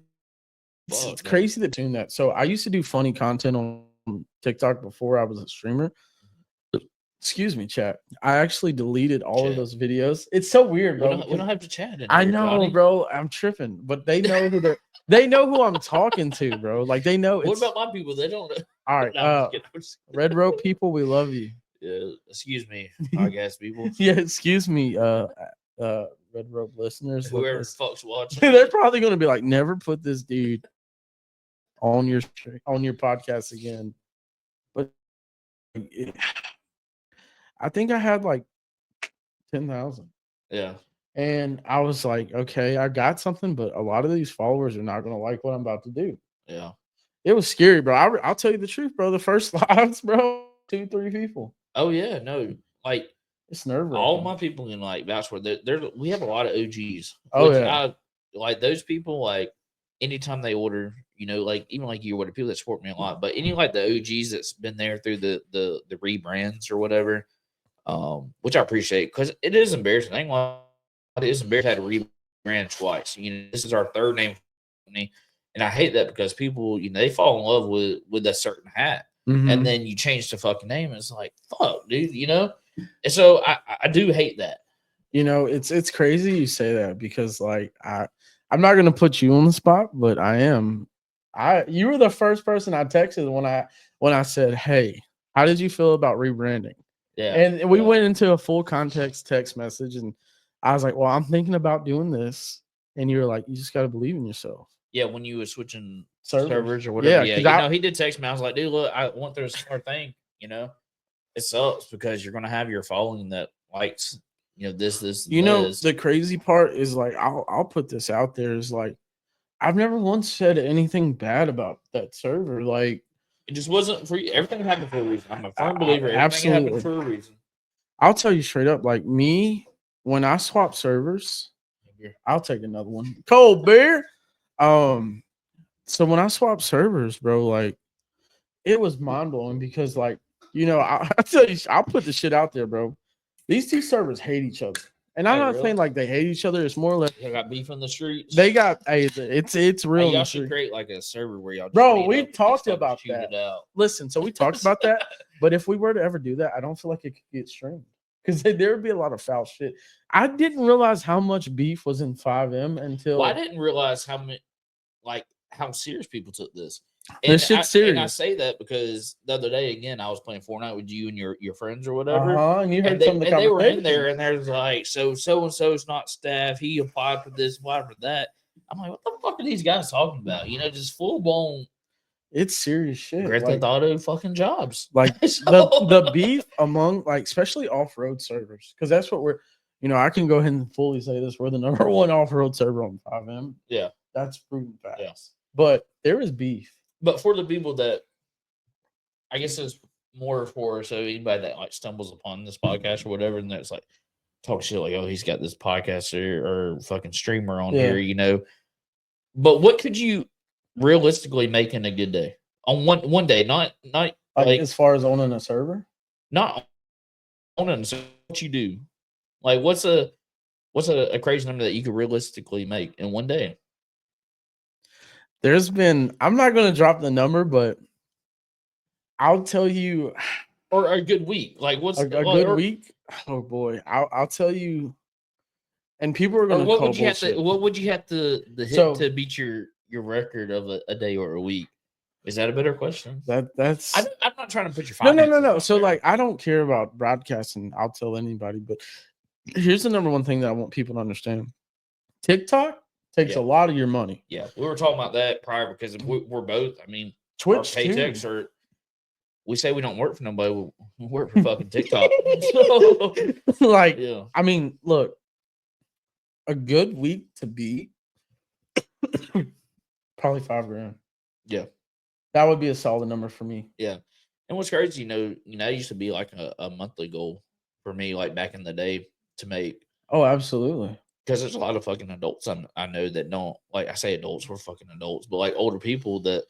fuck, no. crazy that doing that. So I used to do funny content on TikTok before I was a streamer. Excuse me, chat. I actually deleted all of Chat. those videos. It's so weird, We bro. don't because have to chat in I here, know, Johnny. bro. I'm tripping, but they know they know who I'm talking to, bro. Like they know. What It's about my people? They don't know. all right. No, I'm just kidding. I'm just kidding. Red Rope people, we love you. Yeah, excuse me, podcast people. Yeah, excuse me, Red Rope listeners. Whoever the fuck's watching. They're probably gonna be like, never put this dude on your podcast again. But I think I had like 10,000. Yeah. And I was like, okay, I got something, but a lot of these followers are not gonna like what I'm about to do. Yeah. It was scary, bro. I'll tell you the truth, bro. The first lives, bro, 2-3 people. Oh yeah, no, like It's nerve all wracking. my people can like vouch for that. We have a lot of OGs. Oh, Which yeah. I like those people. Like anytime they order, you know, like even like you order people that support me a lot. But any like the OGs that's been there through the rebrands or whatever, which I appreciate because it is embarrassing. I ain't gonna lie, it is embarrassing to rebrand twice. You know, this is our third name company, and I hate that because people, you know, they fall in love with a certain hat. Mhm. And then you change the fucking name. And it's like, fuck, dude, you know? And so I do hate that. You know, it's crazy you say that because like I'm not gonna put you on the spot, but I am. You were the first person I texted when I said, hey, how did you feel about rebranding? Yeah. And we yeah. went into a full context text message, and I was like, well, I'm thinking about doing this. And you were like, you just gotta believe in yourself. Yeah, when you were switching Servers. servers or whatever. Yeah, Yeah, 'cause you know, he did text me. I was like, dude, look, I went through a similar thing, you know? It sucks because you're gonna have your following that likes, you know, this, You know, this. the crazy part is like I'll put this out there is like I've never once said anything bad about that server. Like It just wasn't for you. Everything happened for a reason. I'm a firm I- believer. Everything absolutely. happened for a reason. I'll tell you straight up, like me, when I swap servers, I'll take another one. Cold beer. So when I swap servers, bro, like it was mind blowing because, like, you know, I tell you, I'll put the shit out there, bro. These two servers hate each other, and I'm Hey, not really? saying like they hate each other. It's more or less They got beef in the streets. they got it's real. Hey, in y'all the should street. create like a server where y'all just Bro, meet we up and talked just fucking about shoot that. it out. Listen, so we talked about that, but if we were to ever do that, I don't feel like it could get streamed because there would be a lot of foul shit. I didn't realize how much beef was in 5M until Well, I didn't realize how many, like, how serious people took this. this shit's serious. And I say that because the other day, again, I was playing Fortnite with you and your friends or whatever. And you heard And they, some of the and they were in conversations. there, and there's like, so and so's not staff. He applied for this, applied for that. I'm like, what the fuck are these guys talking about? You know, just full blown It's serious shit. Grand Theft Auto fucking jobs. Like So- the beef among like especially off road servers because that's what we're. You know, I can go ahead and fully say this: we're the number one off road server on 5M. Yeah, that's proven facts. Yeah. But there is beef. But for the people that, I guess it's more for so anybody that like stumbles upon this podcast or whatever, and that's like talk shit like, oh, he's got this podcast or fucking streamer on here, you know. But what could you realistically make in a good day on one day? Not like as far as owning a server, not owning. So what you do? Like what's a crazy number that you could realistically make in one day? There's been, I'm not going to drop the number, but I'll tell you. Or a good week. Like what's a good week? Oh boy. I'll tell you. And people are going to what would you have to what would you have to hit to beat your record of a day or a week? Is that a better question? That's I'm not trying to put your finances. No. So like I don't care about broadcasting. I'll tell anybody, but here's the number one thing that I want people to understand. TikTok takes a lot of your money. Yeah, we were talking about that prior because we're both. I mean, Twitch our paychecks too. are. We say we don't work for nobody. We work for fucking TikTok. So, like, I mean, look, a good week to beat probably $5,000. Yeah, that would be a solid number for me. Yeah, and what's crazy, you know, it used to be like a monthly goal for me, like back in the day, to make. Oh, absolutely. because there's a lot of fucking adults I know that don't, like, I say adults, we're fucking adults, but like older people that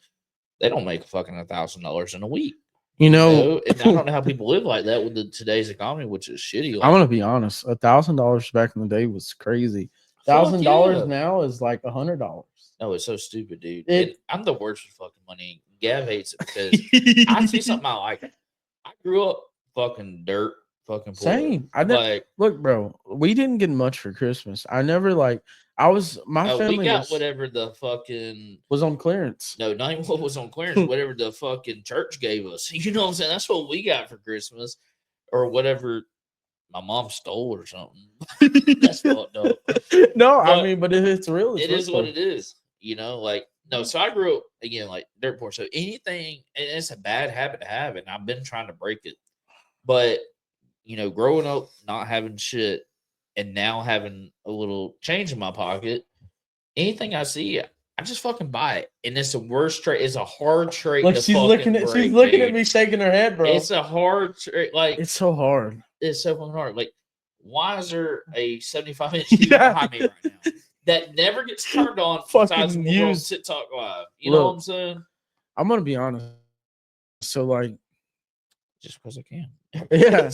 they don't make fucking $1,000 in a week. You You know, know, and I don't know how people live like that with today's economy, which is shitty. I'm Like, gonna be honest. $1,000 back in the day was crazy. fuck $1,000 yeah. now is like $100. No, it's so stupid, dude. And It I'm the worst with fucking money. Gav hates it because I see something I like. I grew up fucking dirt, fucking poor. Same. I never Like, look, bro. We didn't get much for Christmas. I never like. I was my we family got whatever the fucking was on clearance. no, not even what was on clearance, whatever the fucking church gave us. You know what I'm saying? That's what we got for Christmas, or whatever my mom stole or something. That's fucked up. No, I But mean, but it's real. It's it is real. what it is. You know, like no. So I grew up again like dirt poor. So anything, and it's a bad habit to have, and I've been trying to break it. But you know, growing up not having shit, and now having a little change in my pocket, anything I see, I just fucking buy it. And it's the worst trait. It's a hard trait Look, to she's fucking looking at break, she's looking at dude. me, shaking her head, bro. It's a hard trait. Like It's so hard. it's so fucking hard. Like, why is there a 75-inch TV Yeah. behind me right now that never gets turned on besides Fucking when we're on use. TikTok Live? You know what Look, I'm saying? I'm gonna be honest. So like, Just because I can. yeah,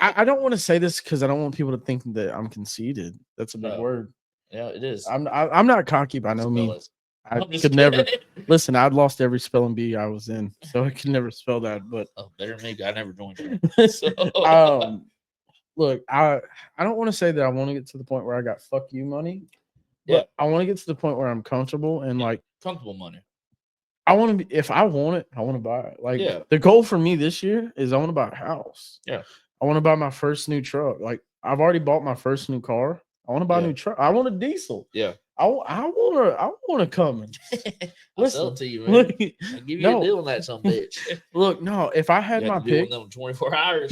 I don't want to say this because I don't want people to think that I'm conceited. That's a big No. word. Yeah, it is. I'm not cocky by no Spell means. it. I I'm just could never kidding. listen. I'd lost every spelling bee I was in, so I could never spell that. But Oh, better than me. I never joined you. So, look, I don't want to say that I want to get to the point where I got fuck you money, but yeah, I want to get to the point where I'm comfortable and like comfortable money. I want to be. If I want it, I want to buy it. Like Yeah. the goal for me this year is I want to buy a house. Yeah. I want to buy my first new truck. Like I've already bought my first new car. I want to buy a Yeah. new truck. I want a diesel. Yeah. I want to come. I'll sell it to you, man. Look, I'll give you no. a deal on that, some bitch. Look, no. If I had You my have to do pick, one of them 24 hours.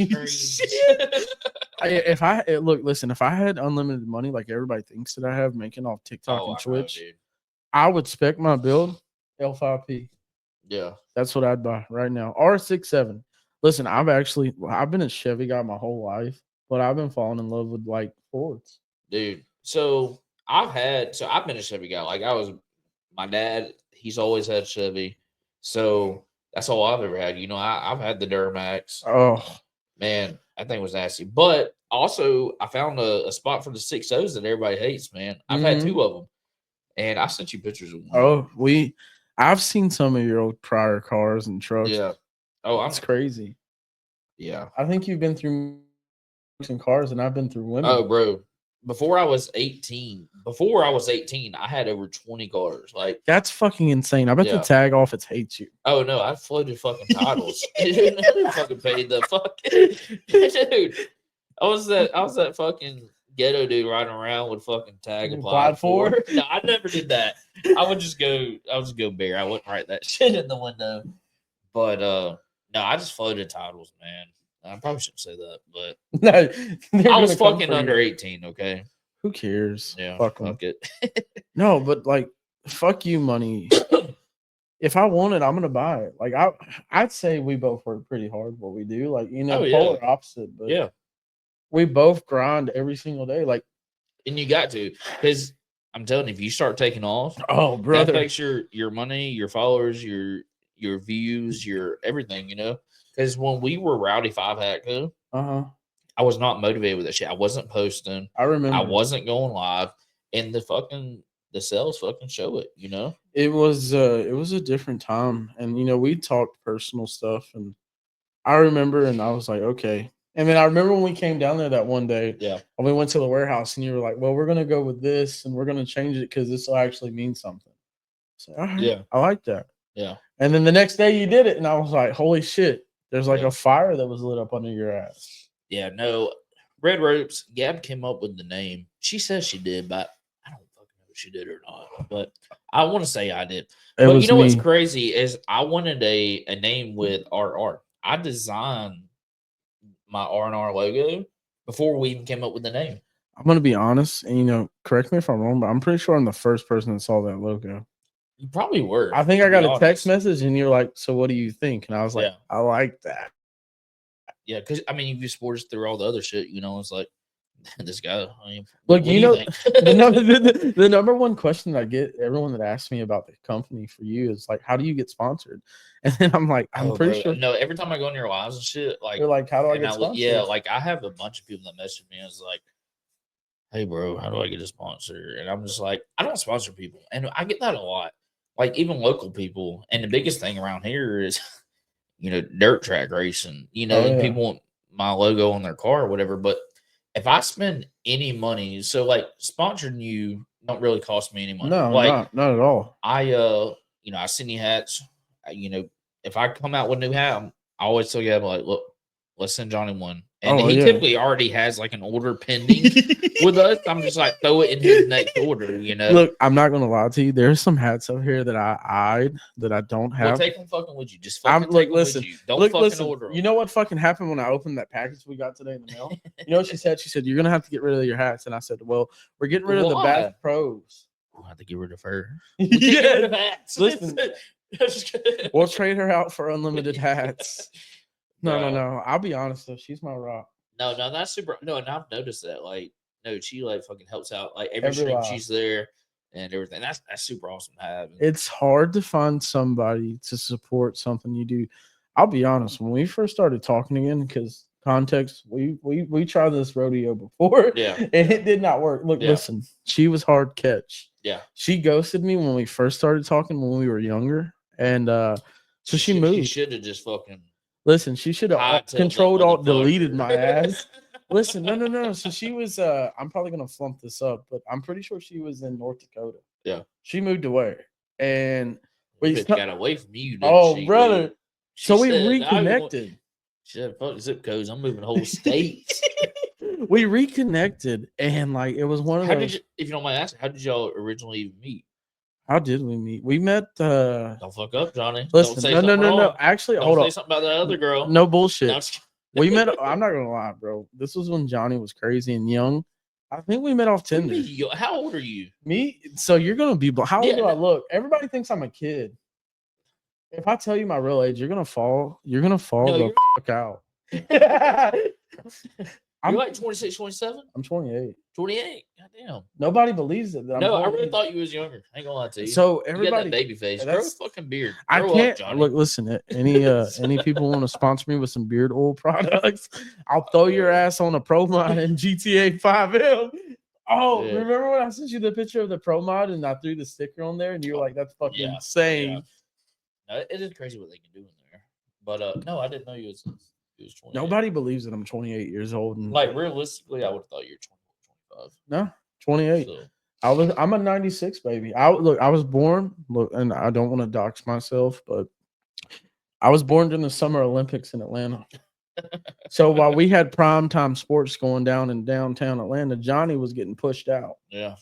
listen, if I had unlimited money like everybody thinks that I have, making off TikTok and I know, Twitch, dude. I would spec my build L5P. Yeah. That's what I'd buy right now. R67. Listen, I've been a Chevy guy my whole life, but I've been falling in love with like Fords. Dude. So I've been a Chevy guy. Like my dad, he's always had Chevy. So that's all I've ever had. You know, I've had the Duramax. Oh, Man, that thing was nasty. But also, I found a spot for the 6.0s that everybody hates, man. I've had two of them. And I sent you pictures of one. Oh, I've seen some of your old prior cars and trucks. Yeah. Oh, it's crazy. Yeah. I think you've been through some cars and I've been through women. Oh, bro. Before I was 18, I had over 20 cars. Like, that's fucking insane. I bet the tag office hates you. Oh no, I floated fucking titles. Dude, I fucking paid the fucking dude. I was that fucking ghetto dude riding around with fucking tag applied for. No, I never did that. I would just go bare. I wouldn't write that shit in the window. But no, I just floated titles, man. I probably shouldn't say that, but no, I was fucking under 18, okay? Who cares? Yeah, fuck it. No, but like fuck you money. If I want it, I'm gonna buy it. Like I'd say we both work pretty hard what we do. Like, you know, polar opposite, but yeah. We both grind every single day. Like, and you got to, because I'm telling you, if you start taking off, oh brother, that affects your money, your followers, your views, your everything, you know. Because when we were Rowdy 5 Hatco, I was not motivated with that shit. I wasn't posting. I remember. I wasn't going live, and the sales fucking show it. You know, it was a different time, and you know we talked personal stuff, and I remember, and I was like, okay. And then I remember when we came down there that one day, yeah, and we went to the warehouse, and you were like, well, we're gonna go with this, and we're gonna change it because this will actually mean something. So, all right, yeah, I like that. Yeah. And then the next day you did it, and I was like, holy shit, there's like a fire that was lit up under your ass. Yeah, no. Red Ropes, Gab came up with the name. She says she did, but I don't fucking know if she did or not. But I want to say I did. But you know what's crazy is I wanted a name with RR. I designed my R&R logo before we even came up with the name. I'm going to be honest, and you know, correct me if I'm wrong, but I'm pretty sure I'm the first person that saw that logo. You probably were. I think I got a text message, and you're like, so what do you think? And I was like, I like that. Yeah, because I mean, you sports through all the other shit, you know. It's like This guy. Look, What do you think? the number one question that I get, everyone that asks me about the company for you is like, how do you get sponsored? And then I'm like, I'm Oh, pretty bro. sure. No, every time I go on your lives and shit, like, They're like, how do I and get sponsored? like I have a bunch of people that message me and it's like, hey, bro, how do I get a sponsor? And I'm just like, I don't sponsor people, and I get that a lot, like even local people. And the biggest thing around here is, dirt track racing. Oh And yeah. people want my logo on their car or whatever. But if I spend any money, so like sponsoring you don't really cost me any money. No, Like not at all. I send you hats. If I come out with a new hat, I always tell you, I'm like, look, let's send Johnny one. And Oh, he yeah. typically already has like an order pending with us. I'm just like, throw it in his next order, Look, I'm not gonna lie to you. There's some hats up here that I eyed that I don't Well, have. take them fucking with you. Just I'm fucking look, take them listen, with you. Don't look, fucking listen. order them. You know what fucking happened when I opened that package we got today in the mail? You know what she said? She said, you're gonna have to get rid of your hats. And I said, well, we're getting rid of the Why? Bass Pros. We'll have to get rid of her. We can't get rid of hats. Listen, we'll trade her out for unlimited hats. No. I'll be honest though, she's my rock. No, that's super. No, and I've noticed that. Like, no, she like fucking helps out. Like every Every stream live. she's there and everything. That's super awesome to have. It's hard to find somebody to support something you do. I'll be honest, when we first started talking again, because context, we tried this rodeo before, Yeah. and it did not work. Look, listen, she was hard catch. Yeah. She ghosted me when we first started talking when we were younger, and so she moved. She should have just fucking. Listen, she should have controlled alt deleted my ass. Listen, no. So she was I'm probably gonna flump this up, but I'm pretty sure she was in North Dakota. Yeah. She moved away. And we got away from you. Oh, brother. So we reconnected. She said, fuck zip codes. I'm moving whole states. We reconnected, and like it was one of those. If you don't mind asking, how did y'all originally even meet? How did we meet? We met. Don't fuck up, Johnny. Listen, no. Actually, hold on. Say something about that other girl. No bullshit. No, we met. I'm not gonna lie, bro. This was when Johnny was crazy and young. I think we met off Tinder. How old are you? Me? So you're gonna be. How old do I look? Everybody thinks I'm a kid. If I tell you my real age, you're gonna fall. You're gonna fall the fuck out. You're like 26, 27? I'm 28. 28? Goddamn. Nobody believes it. No, I really thought you was younger. I ain't gonna lie to you. So everybody, you got that baby face. Grow a fucking beard. I can't look. Listen, any people want to sponsor me with some beard oil products? I'll throw your ass on a Pro Mod in GTA 5M. Oh, yeah. Remember when I sent you the picture of the Pro Mod and I threw the sticker on there and you were like, "That's fucking insane." Yeah. No, it is crazy what they can do in there. But no, I didn't know you was 28. Nobody believes that I'm 28 years old. And like realistically, I would have thought you're 24, 25. No, 28. So. I'm a 96 baby. I was born. Look, and I don't want to dox myself, but I was born during the Summer Olympics in Atlanta. So while we had primetime sports going down in downtown Atlanta, Johnny was getting pushed out. Yeah, it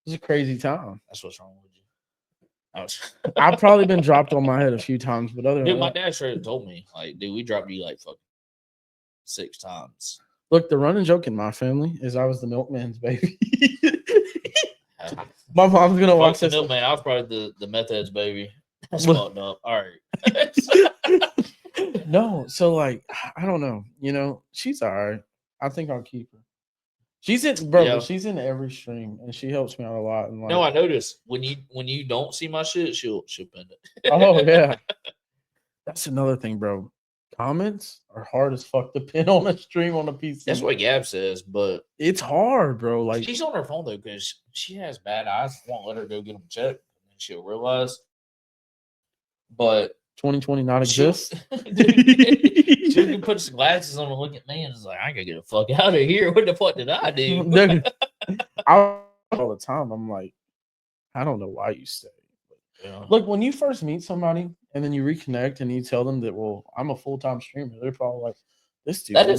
was a crazy time. That's what's wrong with you. I've probably been dropped on my head a few times, but other than my dad straight up told me, like, dude, we dropped you like fucking 6 times. Look, the running joke in my family is I was the milkman's baby. My mom's gonna watch this. Milkman, I was probably the meth head's baby. That's fucked up. All right. No, so like I don't know. She's all right. I think I'll keep her. She's in, bro. Yeah. She's in every stream, and she helps me out a lot. And like, no, I noticed when you don't see my shit, she'll pin it. Oh yeah, that's another thing, bro. Comments are hard as fuck to pin on a stream on a PC. That's what Gab says, but it's hard, bro. Like she's on her phone though because she has bad eyes. Won't let her go get them checked, and then she'll realize. But 2020 not exist. She can put some glasses on and look at me and it's like, I gotta get the fuck out of here. What the fuck did I do? Dude, all the time, I'm like, I don't know why you stay. Yeah. Look, when you first meet somebody and then you reconnect and you tell them that, well, I'm a full-time streamer, they're probably like, this dude. That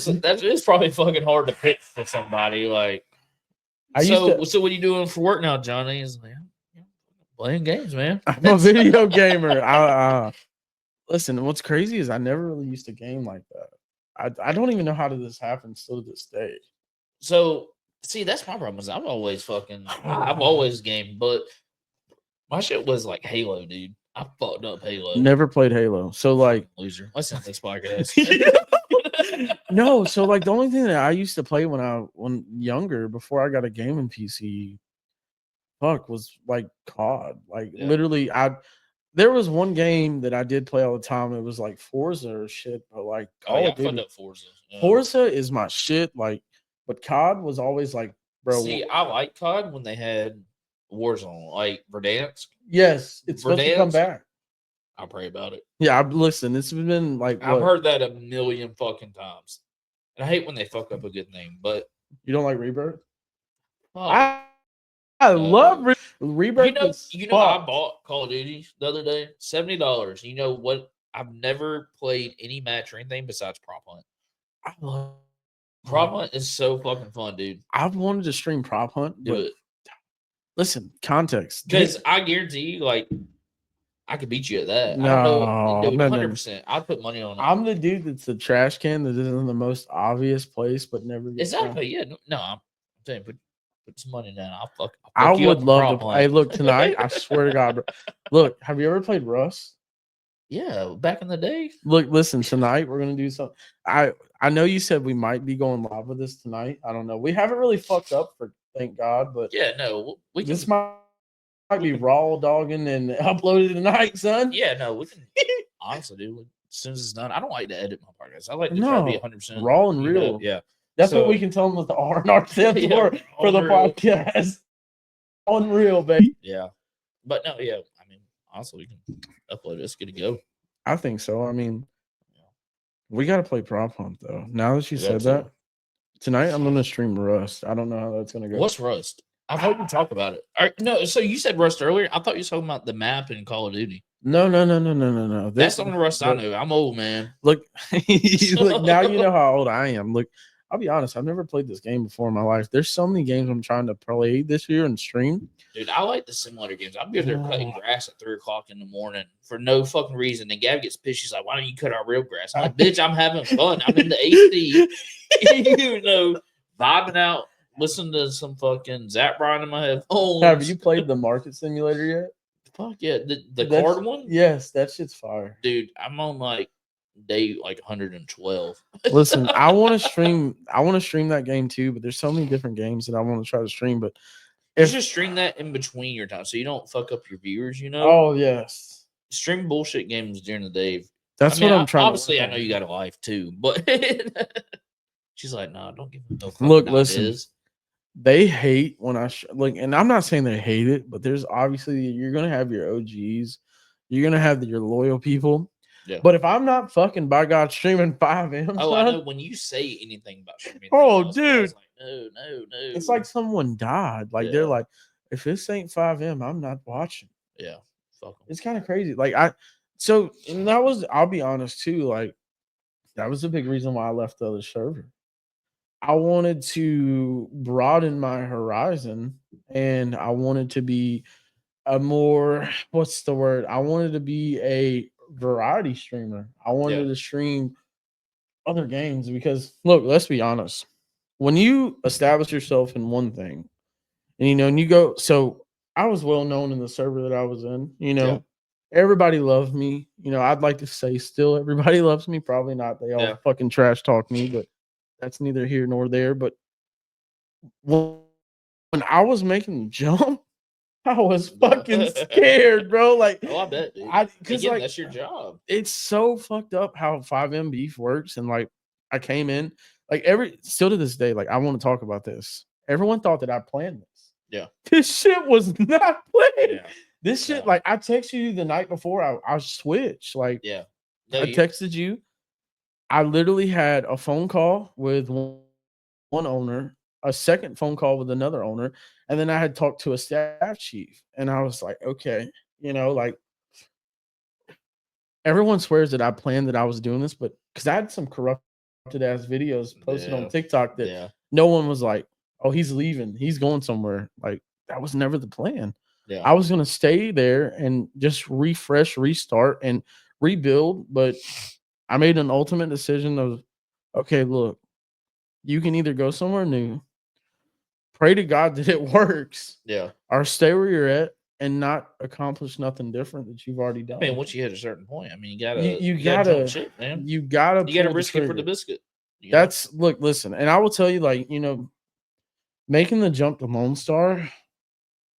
is probably fucking hard to pick for somebody. Like, so what are you doing for work now, Johnny? Is like, playing games, man. I'm a video gamer. Listen, what's crazy is I never really used to game like that. I don't even know how did this happen still to this day. So, see, that's my problem. Is I've always gamed, but my shit was like Halo, dude. I fucked up Halo. Never played Halo. So, like, loser. Let's end this podcast. No, so like the only thing that I used to play when younger before I got a gaming PC, was like COD. Like Yeah. literally, there was one game that I did play all the time. It was like Forza or shit, but like Oh Call yeah, of I fucked Duty. up Forza. Yeah. Forza is my shit. Like, but COD was always like, bro. See, I like COD when they had Warzone, like Verdansk. Yes, it's supposed to come Verdansk. back. I'll pray about it. Yeah, listen. It's been like I've what heard that a million fucking times. And I hate when they fuck up a good name, but you don't like Rebirth. fuck I love no. Rebirth. I bought Call of Duty the other day, $70. You know what? I've never played any match or anything besides Prop Hunt. I love Prop Hunt is so fucking fun, dude. I've wanted to stream Prop Hunt, Do but it. listen, context. Because I guarantee you, like, I could beat you at that. I don't know. No, Dude, no, 100%. I'd put money on it. I'm the dude that's the trash can that is in the most obvious place, but never gets found. Exactly. Yeah. No, I'm saying put some money down. I'll I fuck you would up love to Prop play. Hunt. Look, tonight, I swear to God, bro. Look, have you ever played Rust? Yeah, back in the day. Look, listen, tonight we're gonna do something. I know you said we might be going live with this tonight. I don't know. We haven't really fucked up for thank God, but Yeah, no, we can. this might be raw dogging and uploaded tonight, son. Yeah, no, we can. Honestly, dude, as soon as it's done, I don't like to edit my podcast. I like to try to be No, 100% raw and real. Yeah, That's what So- we can tell them with the R&R stands Yeah, for the unreal. podcast. Unreal, baby. yeah. But no, yeah. I mean, honestly, we can upload it. It's good to go. I think so. I mean, we got to play Prop Hunt though. Now that you We said got to. that, tonight I'm gonna stream Rust. I don't know how that's gonna go. What's Rust? I've heard you talk about it. No, so you said Rust earlier. I thought you were talking about the map in Call of Duty. No. That's the only Rust I know. I'm old, man. Look, look. Now you know how old I am. Look, I'll be honest. I've never played this game before in my life. There's so many games I'm trying to play this year and stream. Dude, I like the simulator games. I'll be there cutting grass at 3:00 in the morning for no fucking reason. And Gab gets pissed. She's like, "Why don't you cut our real grass?" I'm like, "Bitch, I'm having fun. I'm in the AC, you know, vibing out, listening to some fucking Zach Bryan in my headphones." Have you played the Market Simulator yet? Fuck yeah, the card one. Yes, that shit's fire, dude. I'm on like day like 112. Listen, I want to stream. I want to stream that game too, but there's so many different games that I want to try to stream. But You just stream that in between your time, so you don't fuck up your viewers. You know. Oh yes. Stream bullshit games during the day. That's what I'm trying. Obviously, I know you got a life too, but she's like, "No, don't give me no." Look, listen. They hate when I like, and I'm not saying they hate it, but there's obviously you're gonna have your OGs, you're gonna have your loyal people. Yeah. But if I'm not fucking by God streaming 5M, oh, son, I know when you say anything about streaming. Oh, dude, like, no. It's like someone died. Like they're like, if this ain't 5M, I'm not watching. Yeah, fuck 'em. It's kind of crazy. Like and that was. I'll be honest too. Like that was a big reason why I left the other server. I wanted to broaden my horizon and I wanted to be a more what's the word? I wanted to be a variety streamer. I wanted to stream other games because look, let's be honest. When you establish yourself in one thing and and you go, so I was well known in the server that I was in, everybody loved me. I'd like to say still everybody loves me. Probably not. They all fucking trash talk me, but that's neither here nor there. But when I was making the jump, I was fucking scared, bro. Like, I bet, dude. Because like that's your job. It's so fucked up how 5M beef works. And like, I came in, like still to this day, like I want to talk about this. Everyone thought that I planned this. Yeah. This shit was not planned. Yeah. This shit, like I texted you the night before I switched. Like, I texted you. I literally had a phone call with one owner, a second phone call with another owner, and then I had talked to a staff chief. And I was like, okay, like everyone swears that I planned that I was doing this, but because I had some corrupted ass videos posted on TikTok that no one was like, oh, he's leaving, he's going somewhere. Like that was never the plan. Yeah. I was gonna stay there and just refresh, restart, and rebuild, but I made an ultimate decision of, okay, look, you can either go somewhere new, pray to God that it works, or stay where you're at and not accomplish nothing different that you've already done. I mean, once you hit a certain point, I mean, you gotta you gotta jump shit, man. You gotta risk it for the biscuit. Yeah. Listen, and I will tell you, like, making the jump to Lone Star,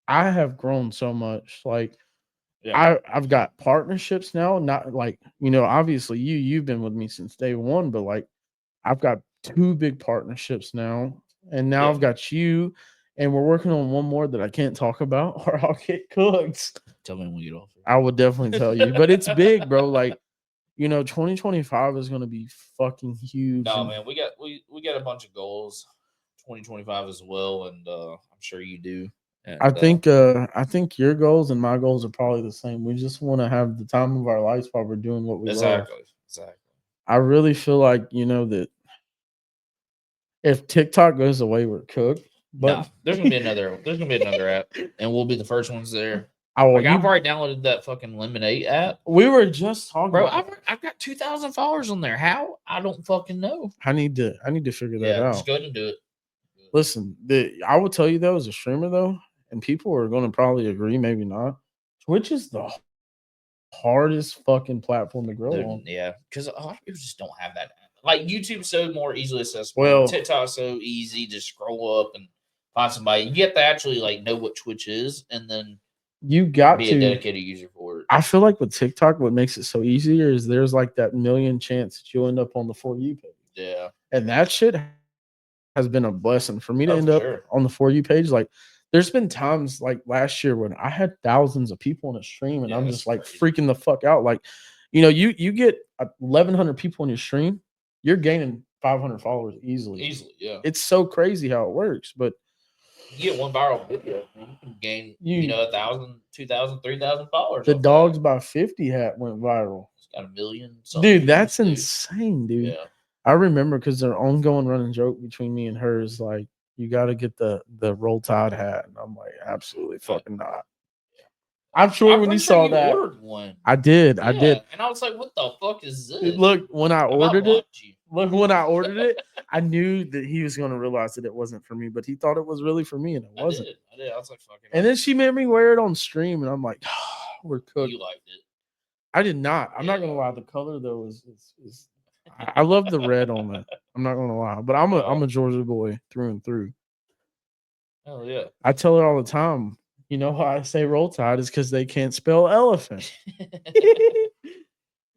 I have grown so much. Like, Yeah. I've got partnerships now, not like, obviously you've been with me since day one, but like I've got two big partnerships now, and now Yeah. I've got you, and we're working on one more that I can't talk about or I'll get cooked. Tell me when we get off. I will definitely tell you, but it's big, bro. Like, 2025 is going to be fucking huge. No, And man, we got a bunch of goals, 2025 as well, and I'm sure you do. And I think your goals and my goals are probably the same. We just want to have the time of our lives while we're doing what we love. exactly. I really feel like, that if TikTok goes away, we're cooked. No, But there's gonna be another. There's gonna be another app, and we'll be the first ones there. oh, Like I've already downloaded that fucking Lemonade app, we were just talking bro. about I've got 2,000 followers on there. How? I don't fucking know. I need to figure that Yeah, out. just go ahead and do it. Listen, I will tell you though, as a streamer though, and people are going to probably agree, maybe not. Twitch is the hardest fucking platform to grow on. Yeah, because a lot of people just don't have that. Like YouTube's so more easily accessible. Well, TikTok's so easy to scroll up and find somebody. You have to actually like know what Twitch is, and then you got be to a dedicated user for it. I feel like with TikTok, what makes it so easier is there's like that million chance that you'll end up on the For You page. Yeah, And that shit has been a blessing for me to end for up sure. on the For You page. Like, there's been times like last year when I had thousands of people in a stream, and Yeah, I'm that's just like crazy. freaking the fuck out. Like, you get 1,100 people in your stream, you're gaining 500 followers easily. Easily, yeah. It's so crazy how it works. But you get one viral video, you can gain 1,000, 2,000, 3,000 followers. The Dogs by 50 hat went viral. It's got 1 million. Dude, that's insane, dude. Yeah. I remember because their ongoing running joke between me and her is like, you got to get the Roll Tide hat, and I'm like, absolutely fucking not. I'm sure when you saw that, ordered one. I did, and I was like, "What the fuck is this?" Look, when I ordered it, I knew that he was going to realize that it wasn't for me, but he thought it was really for me, and it wasn't. I did. I was like, "Fucking." And then she made me wear it on stream, and I'm like, oh, "We're cooked." You liked it. I did not. I'm not gonna lie. The color though is I love the red on it. I'm not gonna lie, but I'm a Georgia boy through and through. Oh yeah. I tell her all the time. You know how I say Roll Tide is because they can't spell elephant.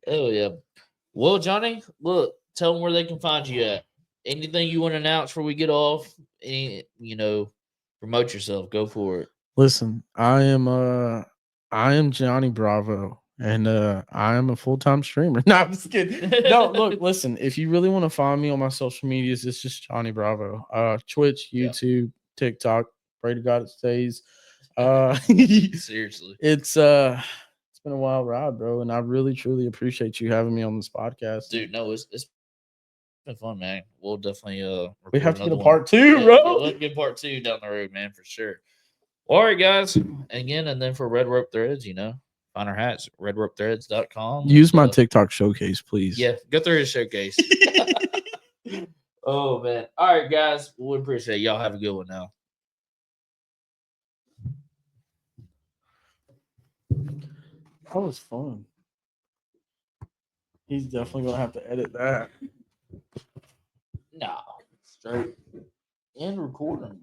Oh yeah. Well, Johnny, look, tell them where they can find you at. Anything you want to announce before we get off? Promote yourself. Go for it. Listen, I am Johnny Bravo, and I am a full-time streamer. No, I'm just kidding. No, look, listen. If you really want to find me on my social medias, it's just Johnny Bravo. Twitch, YouTube, TikTok. Pray to God it stays. Seriously, it's been a wild ride, bro, and I really truly appreciate you having me on this podcast, dude. No, it's been fun, man. We'll definitely we have to get a one. part 2, Yeah, bro. Yeah, we'll get part 2 down the road, man, for sure. All right, guys. Again, and then for Red Rope Threads, find our hats, redropethreads.com. Use my TikTok showcase, please. Yeah, go through his showcase. Oh man. All right, guys. We appreciate it. Y'all have a good one now. That was fun. He's definitely gonna have to edit that. No, straight and recording.